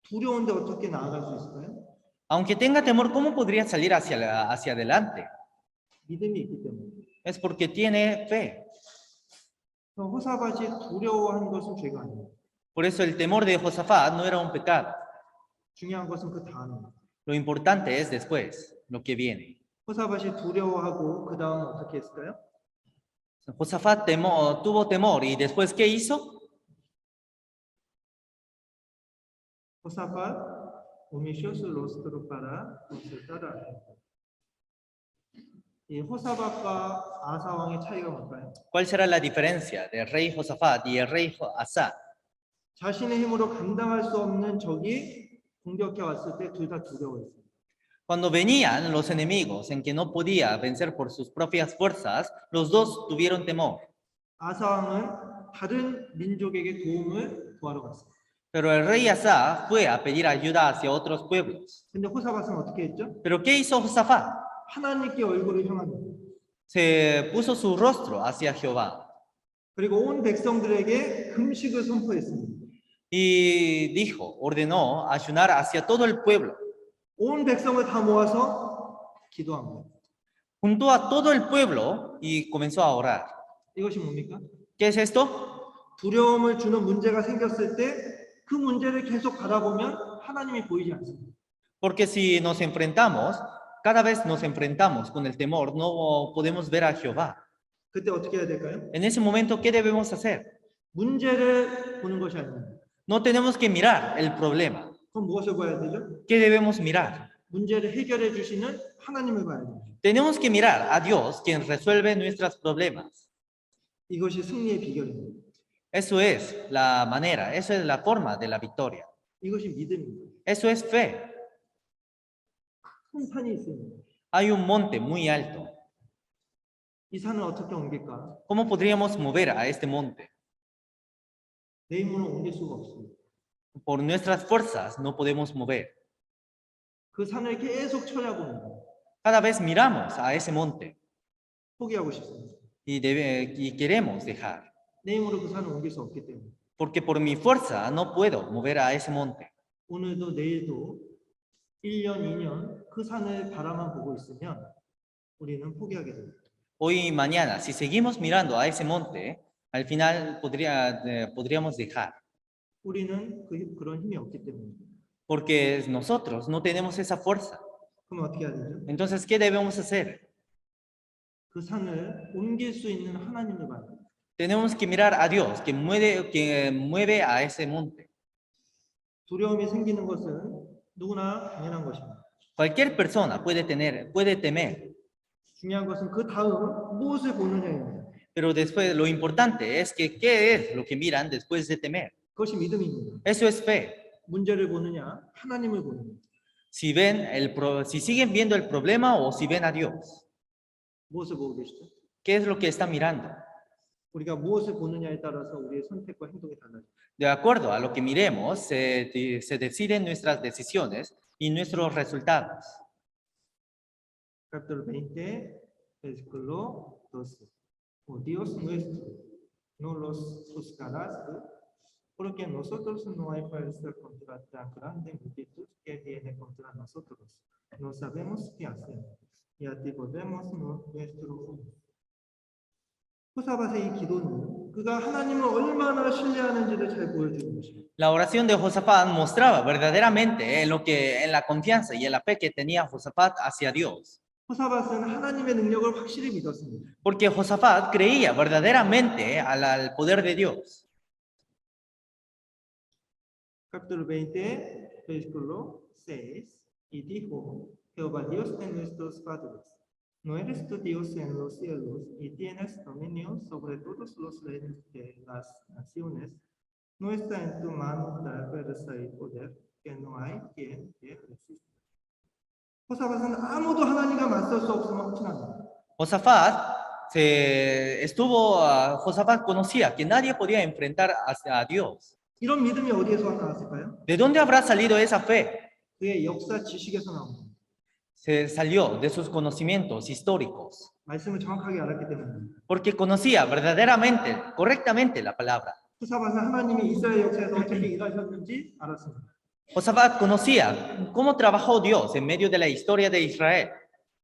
두려운데 어떻게 나아갈 수 있을까요? Aunque tenga temor, ¿cómo podría salir hacia adelante? 믿음이 있기 때문에. Es porque tiene fe. 호사밧이 두려워한 것은 죄가 아닙니다. Por eso el temor de Josafat no era un pecado. 중요한 것은 그 다음입니다. Lo importante es después, lo que viene. 호사밧이 두려워하고 그 다음 어떻게 했을까요? Josafat tuvo temor y después ¿qué hizo? 호사밧 오미쇼 수 로스트로 para consultar. 이 호사밧과 아사 왕의 차이가 뭘까요? ¿Cuál será la diferencia del rey Josafat y el rey Asa? 자신의 힘으로 감당할 수 없는 적이 공격해 왔을 때 둘 다 두려워했어요. Cuando venían los enemigos en que no podía vencer por sus propias fuerzas, los dos tuvieron temor. 아사 왕은 다른 민족에게 도움을 구하러 갔어요. Pero el rey Asa fue a pedir ayuda hacia otros pueblos. 근데 호사밧은 어떻게 했죠? ¿Pero qué hizo Josafat? 하나님께 얼굴을 향합니다. Se puso su rostro hacia Jehová 그리고 온 백성들에게 금식을 선포했습니다. y ordenó ayunar hacia todo el pueblo. 온 백성을 다 모아서 기도합니다. Juntó a todo el pueblo y comenzó a orar. 이것이 뭡니까? ¿Qué es esto? 두려움을 주는 문제가 생겼을 때 그 문제를 계속 바라보면 하나님이 보이지 않습니다. Porque si cada vez nos enfrentamos con el temor, no podemos ver a Jehová. 그때 어떻게 해야 될까요? En ese momento, ¿qué debemos hacer? 문제를 보는 것이 아닙니다. No tenemos que mirar el problema. 그럼 무엇을 봐야 되죠? ¿Qué debemos mirar? 문제를 해결해 주시는 하나님을 봐야 됩니다. Tenemos que mirar a Dios, quien resuelve nuestros problemas. 이것이 승리의 비결입니다. Eso es la manera, eso es la forma de la victoria. 이것이 믿음입니다. Eso es fe. 큰 산이 있습니다. Hay un monte muy alto. 이 산을 어떻게 옮길까? ¿Cómo podríamos mover a este monte? 내 힘으로 옮길 수가 없습니다. Por nuestras fuerzas no podemos mover. 그 산을 계속 쳐다봅니다. Cada vez miramos a ese monte 포기하고 싶습니다. y queremos dejar. 내 힘으로 그 산을 옮길 수 없기 때문에. Porque por mi fuerza no puedo mover a ese monte. 오늘도 내일도 1년, 2년 그 산을 바라만 보고 있으면 우리는 포기하게 됩니다. Hoy y mañana, si seguimos mirando a ese monte, al final podríamos dejar. 우리는 그런 힘이 없기 때문에. Porque nosotros no tenemos esa fuerza. 그럼 어떻게 해야 되죠? Entonces, ¿qué debemos hacer? 그 산을 옮길 수 있는 하나님을 봐야 됩니다. Tenemos que mirar a Dios, que mueve a ese monte. 두려움이 생기는 것은 누구나 당연한 것입니다. Cualquier persona puede temer. 중요한 것은 그 다음 무엇을 보느냐입니다. Pero después, lo importante es que ¿qué es lo que miran después de temer? 그것이 믿음입니다. Eso es fe. 문제를 보느냐, 하나님을 보느냐. Si ven si siguen viendo el problema o si ven a Dios. 무엇을 보고 계시죠? ¿Qué es lo que están mirando? 우리가 무엇을 보느냐에 따라서 우리의 선택과 행동이 달라져요. De acuerdo a lo que miremos, se deciden nuestras decisiones y nuestros resultados. Capítulo 20, versículo 12. Oh Dios nuestro, no los juzgarás, porque nosotros no hay fuerza contra tan grande multitud que viene contra nosotros. No sabemos qué hacer, y a ti volvemos nuestro. 호사밧의 이 기도는 그가 하나님을 얼마나 신뢰하는지를 잘 보여주는 것입니다. La oración de Josafat mostraba verdaderamente en la confianza y en la fe que tenía Josafat hacia Dios. 호사밧은 하나님의 능력을 확실히 믿었습니다. Porque Josafat creía verdaderamente al poder de Dios. Capítulo 20, versículo 6. Y dijo Jehová Dios de nuestros padres: no eres tu Dios en los cielos y tienes dominio sobre todos los reinos de las naciones. No está en tu mano dar fuerza y poder, que no hay quien te resista. 호사밧은 아무도 하나님과 맞설 수 없음을 확신합니다. Josafat conocía que nadie podía enfrentar a Dios. 이런 믿음이 어디에서 나왔을까요? ¿De dónde habrá salido esa fe? 그의 역사 지식에서 나옵니다. Se salió de sus conocimientos históricos. 말씀을 정확하게 알았기 때문입니다. Porque conocía verdaderamente, correctamente la palabra. 호사밧은 하나님이 이스라엘 역사에서 어떻게 일하셨는지 알았습니다. Josafat conocía cómo trabajó Dios en medio de la historia de Israel.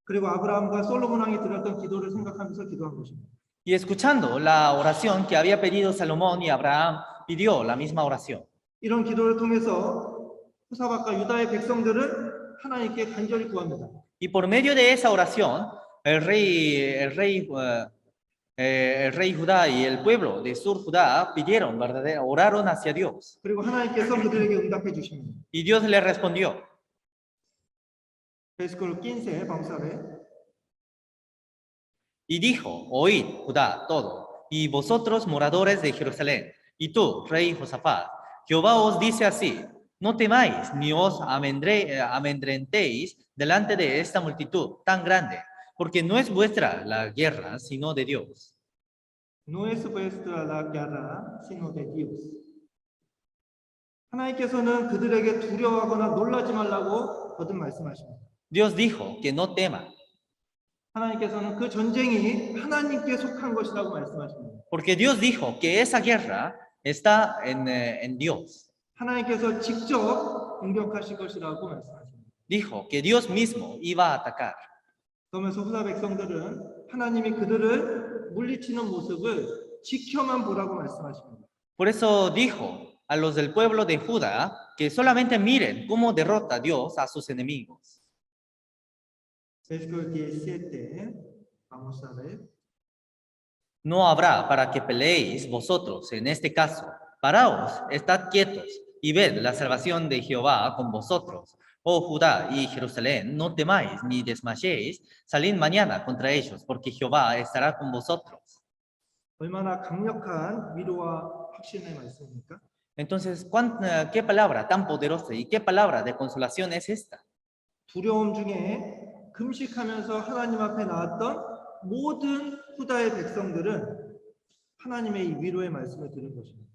그리고 아브라함과 솔로몬 왕이 드렸던 기도를 생각하면서 기도한 것입니다. Y escuchando la oración que había pedido Salomón y Abraham, pidió la misma oración. 이런 기도를 통해서 호사밧과 유다의 백성들은 하나님께 간절히 구합니다. Y por medio de esa oración, el rey Judá y el pueblo de Sur Judá oraron hacia Dios. 그리고 하나님께서 그들에게 응답해 주십니다. Y Dios le respondió. versículo 15, vamos a ver. Y dijo: oíd, Judá, todo, y vosotros moradores de Jerusalén, y tú, rey Josafat, Jehová os dice así: no temáis ni os amedrentéis delante de esta multitud tan grande, porque no es vuestra la guerra, sino de Dios. No es vuestra la guerra, sino de Dios. 하나님께서는 그들에게 두려워하거나 놀라지 말라고 거듭 말씀하십니다. Dios dijo que no tema. 하나님께서는 그 전쟁이 하나님께 속한 것이라고 말씀하십니다. Porque Dios dijo que esa guerra está en Dios. 하나님께서 직접 공격하실 것이라고 말씀하십니다. Dijo que Dios mismo iba a atacar. 그러면서 후사 백성들은 하나님이 그들을 물리치는 모습을 지켜만 보라고 말씀하십니다. Por eso dijo a los del pueblo de Judá que solamente miren cómo derrota Dios a sus enemigos. versículo 17, vamos a ver. No habrá para que peleéis vosotros en este caso. Paraos, estad quietos y ved la salvación de Jehová con vosotros. Oh Judá y Jerusalén, no temáis ni desmayéis, salid mañana contra ellos, porque Jehová estará con vosotros. 얼마나 강력한 위로와 확신의 말씀입니까? Entonces, ¿qué palabra tan poderosa y qué palabra de consolación es esta? 두려움 중에 금식하면서 하나님 앞에 나왔던 모든 후다의 백성들은 하나님의 이 위로의 말씀을 들은 것입니다.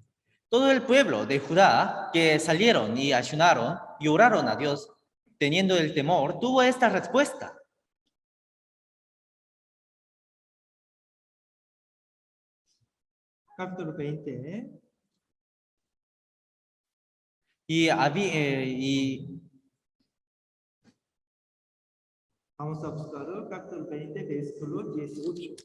Todo el pueblo de Judá que salieron y ayunaron y oraron a Dios teniendo el temor, tuvo esta respuesta. capítulo 20. Vamos a buscar capítulo 20, versículo 18.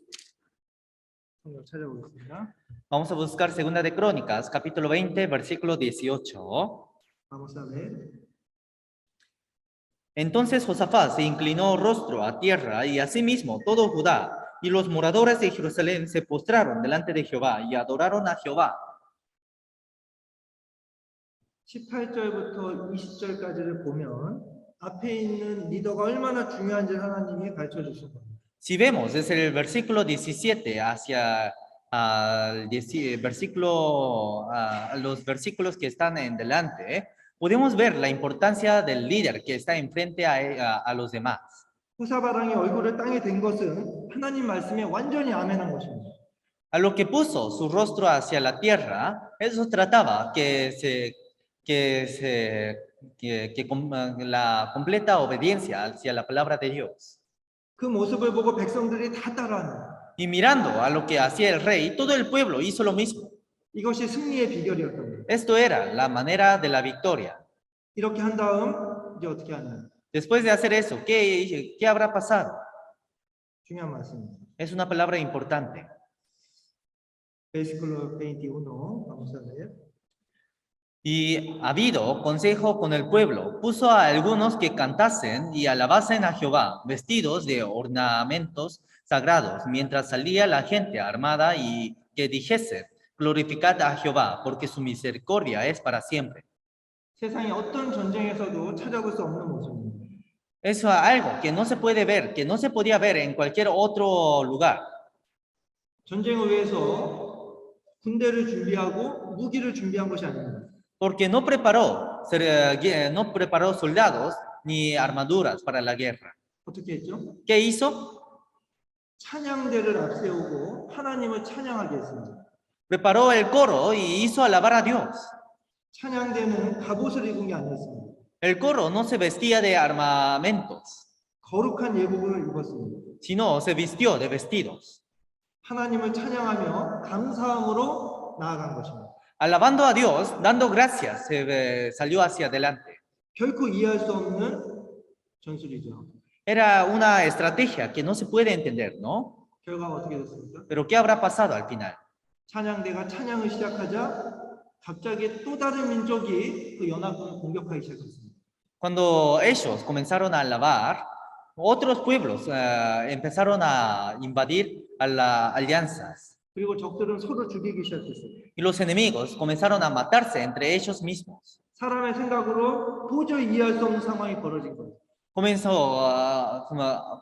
찾아보겠습니다. Vamos a buscar Segunda de Crónicas, capítulo 20, versículo 18. Vamos a ver. Entonces Josafat se inclinó rostro a tierra y asimismo todo Judá y los moradores de Jerusalén se postraron delante de Jehová y adoraron a Jehová. 18절부터 20절까지를 보면 앞에 있는 리더가 얼마나 중요한지 하나님이 가르쳐 주신 겁니다. Si vemos desde el versículo 17 hacia los versículos que están en delante, podemos ver la importancia del líder que está enfrente a los demás. 후사바랑이 얼굴을 땅에 댄 것은 하나님 말씀에 완전히 아멘한 것입니다. A lo que puso su rostro hacia la tierra, eso trataba la completa obediencia hacia la palabra de Dios. 그 모습을 보고 백성들이 다 따라하는 Y mirando a lo que hacía el rey, todo el pueblo hizo lo mismo. 이것이 승리의 비결이었던 거예요. Esto era la manera de la victoria. 이렇게 한 다음 이제 어떻게 하냐? Después de hacer eso, ¿qué habrá pasado? 중요한 말씀입니다. Es una palabra importante. Versículo 21, vamos a leer. Y habido consejo con el pueblo, puso a algunos que cantasen y alabasen a Jehová, vestidos de ornamentos sagrados, mientras salía la gente armada y que dijesen, glorificad a Jehová, porque su misericordia es para siempre. 세상의 어떤 전쟁에서도 찾아볼 수 없는 모습입니다. Eso es algo que no se puede ver, que no se podía ver en cualquier otro lugar. 전쟁을 위해서 군대를 준비하고 무기를 준비한 것이 아닙니다. Porque no preparó soldados ni armaduras para la guerra. 어떻게 했죠? ¿Qué hizo? 찬양대를 앞세우고 하나님을 찬양하게 했습니다. Preparó el coro y hizo alabar a Dios. 찬양대는 갑옷을 입은 게 아니었습니다. El coro no se vestía de armamentos, 거룩한 예복을 입었습니다. sino se vistió de vestidos. 하나님을 찬양하며 감사함으로 나아간 것입니다. Alabando a Dios, dando gracias, salió hacia adelante. 결코 이해할 수 없는 전술이죠. Era una estrategia que no se puede entender, ¿no? 결과가 어떻게 됐습니까? Pero ¿qué habrá pasado al final? 찬양대가 찬양을 시작하자 갑자기 또 다른 민족이 그 연합군을 공격하기 시작했습니다. Cuando ellos comenzaron a alabar, otros pueblos empezaron a invadir a las alianzas. 그리고 적들은 서로 죽이기 시작했어요. Y los enemigos comenzaron a matarse entre ellos mismos. 사람의 생각으로 도저히 이해할 수 없는 상황이 벌어진 거예요.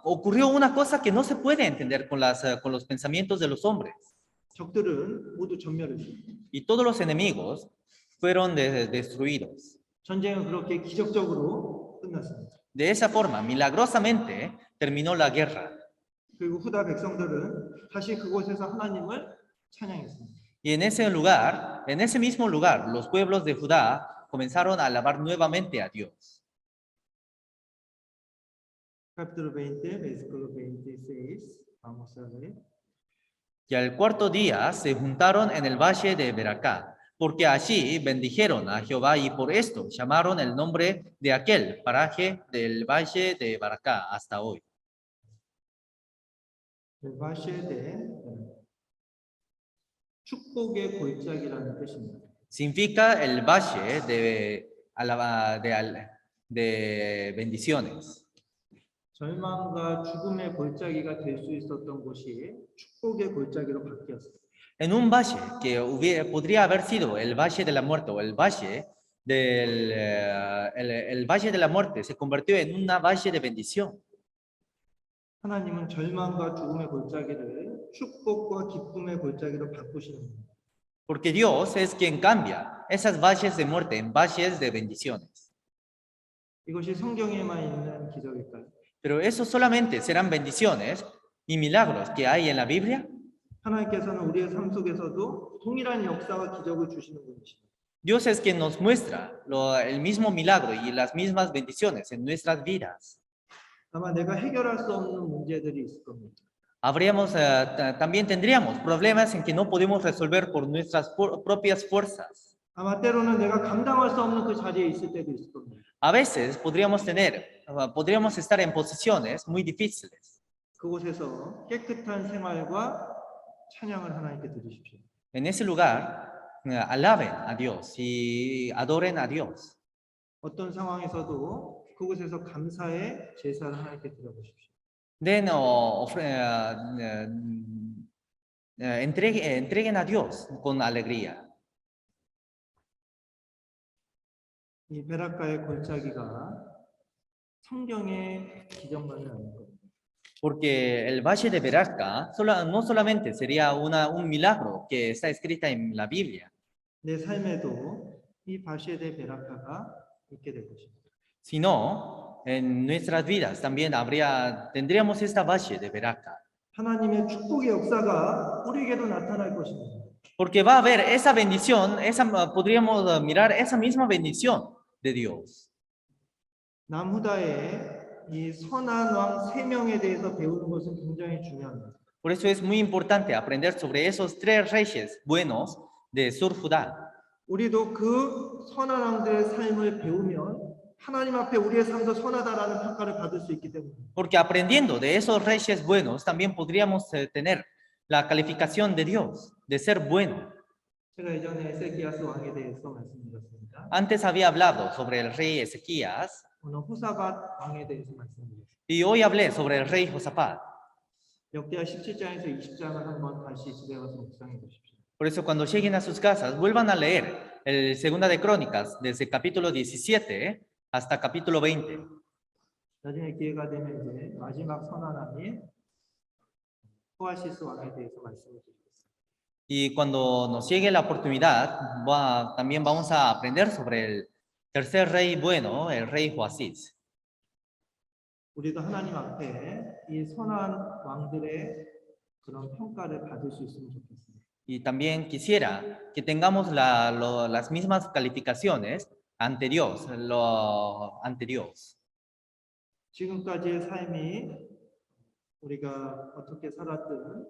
Ocurrió una cosa que no se puede entender con los pensamientos de los hombres. 적들은 모두 전멸했어요. Y todos los enemigos fueron destruidos. 전쟁은 그렇게 기적적으로 끝났습니다. De esa forma, milagrosamente, terminó la guerra. 그리고 후다 백성들은 다시 그곳에서 하나님을 찬양했습니다. Y en ese mismo lugar, los pueblos de Judá comenzaron a alabar nuevamente a Dios. Capítulo 20, versículo 26. Vamos a ver. Y al cuarto día se juntaron en el valle de Beracá, porque allí bendijeron a Jehová y por esto llamaron el nombre de aquel paraje del valle de Beracá hasta hoy. 바셰데 축복의 골짜기라는 뜻입니다. Significa el valle de bendiciones. 절망과 죽음의 골짜기가 될 수 있었던 곳이 축복의 골짜기로 바뀌었어요. En un valle que podría haber sido el valle de la muerte o el valle de la muerte se convirtió en un valle de bendición. 하나님은 절망과 죽음의 골짜기를 축복과 기쁨의 골짜기로 바꾸시는 겁니다. Porque Dios es quien cambia esas valles de muerte en valles de bendiciones. 이것이 성경에만 있는 기적일까요? Pero eso solamente serán bendiciones y milagros que hay en la Biblia. 하나님께서는 우리의 삶 속에서도 동일한 역사와 기적을 주시는 분이십니다. Dios es quien nos muestra el mismo milagro y las mismas bendiciones en nuestras vidas. 아마 내가 해결할 수 없는 문제들이 있을 겁니다. También tendríamos problemas en que no podemos resolver por nuestras propias fuerzas. 아마 때로는 내가 감당할 수 없는 그 자리에 있을 때도 있을 겁니다. A veces podríamos estar en posiciones muy difíciles. 그곳에서 깨끗한 생활과 찬양을 하나님께 드리십시오. En ese lugar, alaben a Dios y adoren a Dios. 어떤 상황에서도 그곳에서 감사의 제사를 하나님께 드려보십시오. Entreguen a Dios con alegría. 이 베라카의 골짜기가 성경의 기적만은 아닐 겁니다. Porque el valle de Beraka no solamente sería un milagro que está escrita en la Biblia, 내 삶에도 이 바시에데 베라카가 있게 될 것입니다. sino en nuestras vidas también tendríamos esta valle de Beraka. 하나님의 축복의 역사가 우리에게도 나타날 것입니다. Porque va a haber esa bendición, podríamos mirar esa misma bendición de Dios. 남후다의 이 선한 왕 3명에 대해서 배우는 것은 굉장히 중요합니다. Por eso es muy importante aprender sobre esos 3 reyes buenos de Sur Judá. 우리도 그 선한 왕들의 삶을 배우면 하나님 앞에 우리의 삶도 선하다라는 평가를 받을 수 있기 때문입니다. Porque aprendiendo de esos reyes buenos, también podríamos tener la calificación de Dios, de ser bueno. 제가 예전에 에세키야스 왕에 대해서 말씀드렸습니다. Antes había hablado sobre el rey Ezequías 오늘 호사밧 왕에 대해서 말씀드렸습니다. y hoy hablé sobre el rey Josafat. 역대하 17장에서 20장을 한번 다시 집에 가서 묵상해 보십시오. Por eso cuando lleguen a sus casas, vuelvan a leer el Segunda de Crónicas desde capítulo 17 hasta capítulo 20. 나중에 기회가 되면 이제 마지막 선한 왕인 호아시스 왕에 대해서 말씀을 드리겠습니다. Y cuando nos llegue la oportunidad, también vamos a aprender sobre el tercer rey bueno, el rey Joasís. 우리도 하나님 앞에 이 선한 왕들의 그런 평가를 받을 수 있으면 좋겠습니다. Y también quisiera que tengamos las mismas calificaciones ante Dios, ante Dios. 지금까지의 삶이 우리가 어떻게 살았든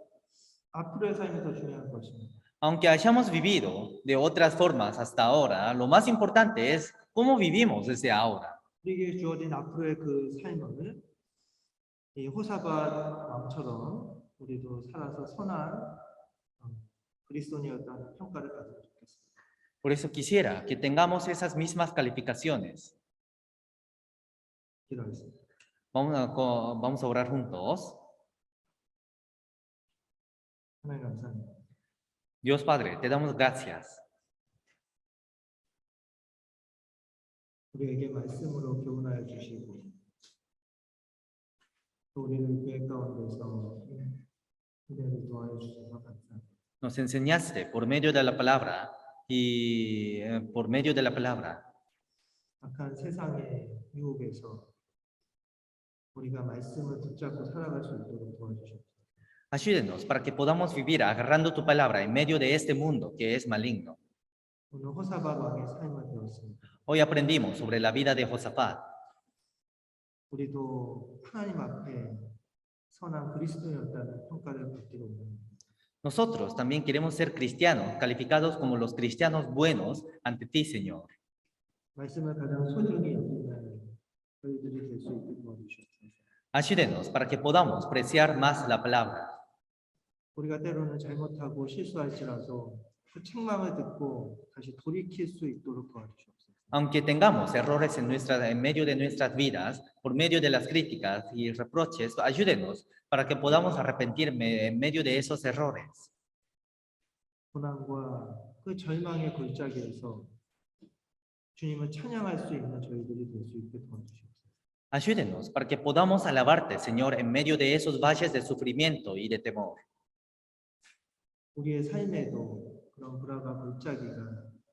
앞으로의 삶이 더 중요한 것입니다. Aunque hayamos vivido de otras formas hasta ahora, lo más importante es cómo vivimos desde ahora. 우리에게 주어진 앞으로의 그 삶을 이 호사밧 왕처럼 우리도 살아서 선한 그리스도인이었다는 평가를 받으면 좋겠습니다. Por eso quisiera que tengamos esas mismas calificaciones. 기도하겠습니다. Vamos a orar juntos. 하나님 감사합니다. Dios Padre, te damos gracias. 우리에게 말씀으로 교훈하여 주시고 또 우리를 교회 가운데서 은혜를 도와여 주셔서 감사합니다. Nos enseñaste por medio de la palabra y por medio de la palabra. 악한 세상의 유혹에서 우리가 말씀을 붙잡고 살아갈 수 있도록 도와주십시오. Ayúdenos para que podamos vivir agarrando tu palabra en medio de este mundo que es maligno. 오늘 호사밧 왕의 삶을 배웠습니다. Hoy aprendimos sobre la vida de Josafat. 우리도 하나님 앞에 선한 그리스도였다는 평가를 받기로 원합니다. Nosotros también queremos ser cristianos, calificados como los cristianos buenos ante ti, Señor. 말씀을 가장 소중히 여기는 저희들이 될 수 있게 도와주시옵소서. Ayúdenos para que podamos apreciar más la palabra. 우리가 때로는 잘못하고 실수할지라도 그 책망을 듣고 다시 돌이킬 수 있도록 도와주시옵소서. Aunque tengamos errores en medio de nuestras vidas, por medio de las críticas y reproches, ayúdenos para que podamos arrepentirme en medio de esos errores. 고난과 그 절망의 골짜기에서 주님을 찬양할 수 있는 저희들이 될 수 있게 도와주시옵소서. Ayúdenos para que podamos alabarte, Señor, en medio de esos valles de sufrimiento y de temor. 우리의 삶에도 그런 불화가 골짜기가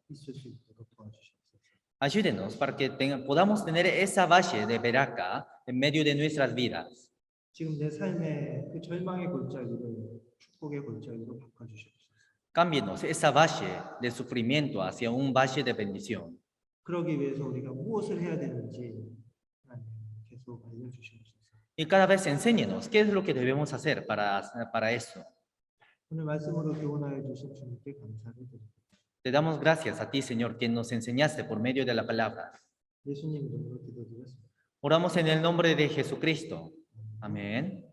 있을 수 있도록 도와주시옵소서. Ayúdenos para que podamos tener esa valle de Beraka en medio de nuestras vidas. 지금 내 삶의 그 절망의 골짜기를 축복의 골짜기로 바꿔주시옵소서. Cámbienos esa valle de sufrimiento hacia un valle de bendición. 그러기 위해서 우리가 무엇을 해야 되는지 하나님 계속 알려주시옵소서. Y cada vez enséñenos qué es lo que debemos hacer para eso. 오늘 말씀으로 교훈하여 주신 주님께 감사를 드립니다. Te damos gracias a ti, Señor, que nos enseñaste por medio de la palabra. 예수님 이름으로 기도드렸습니다. Oramos en el nombre de Jesucristo. Amén.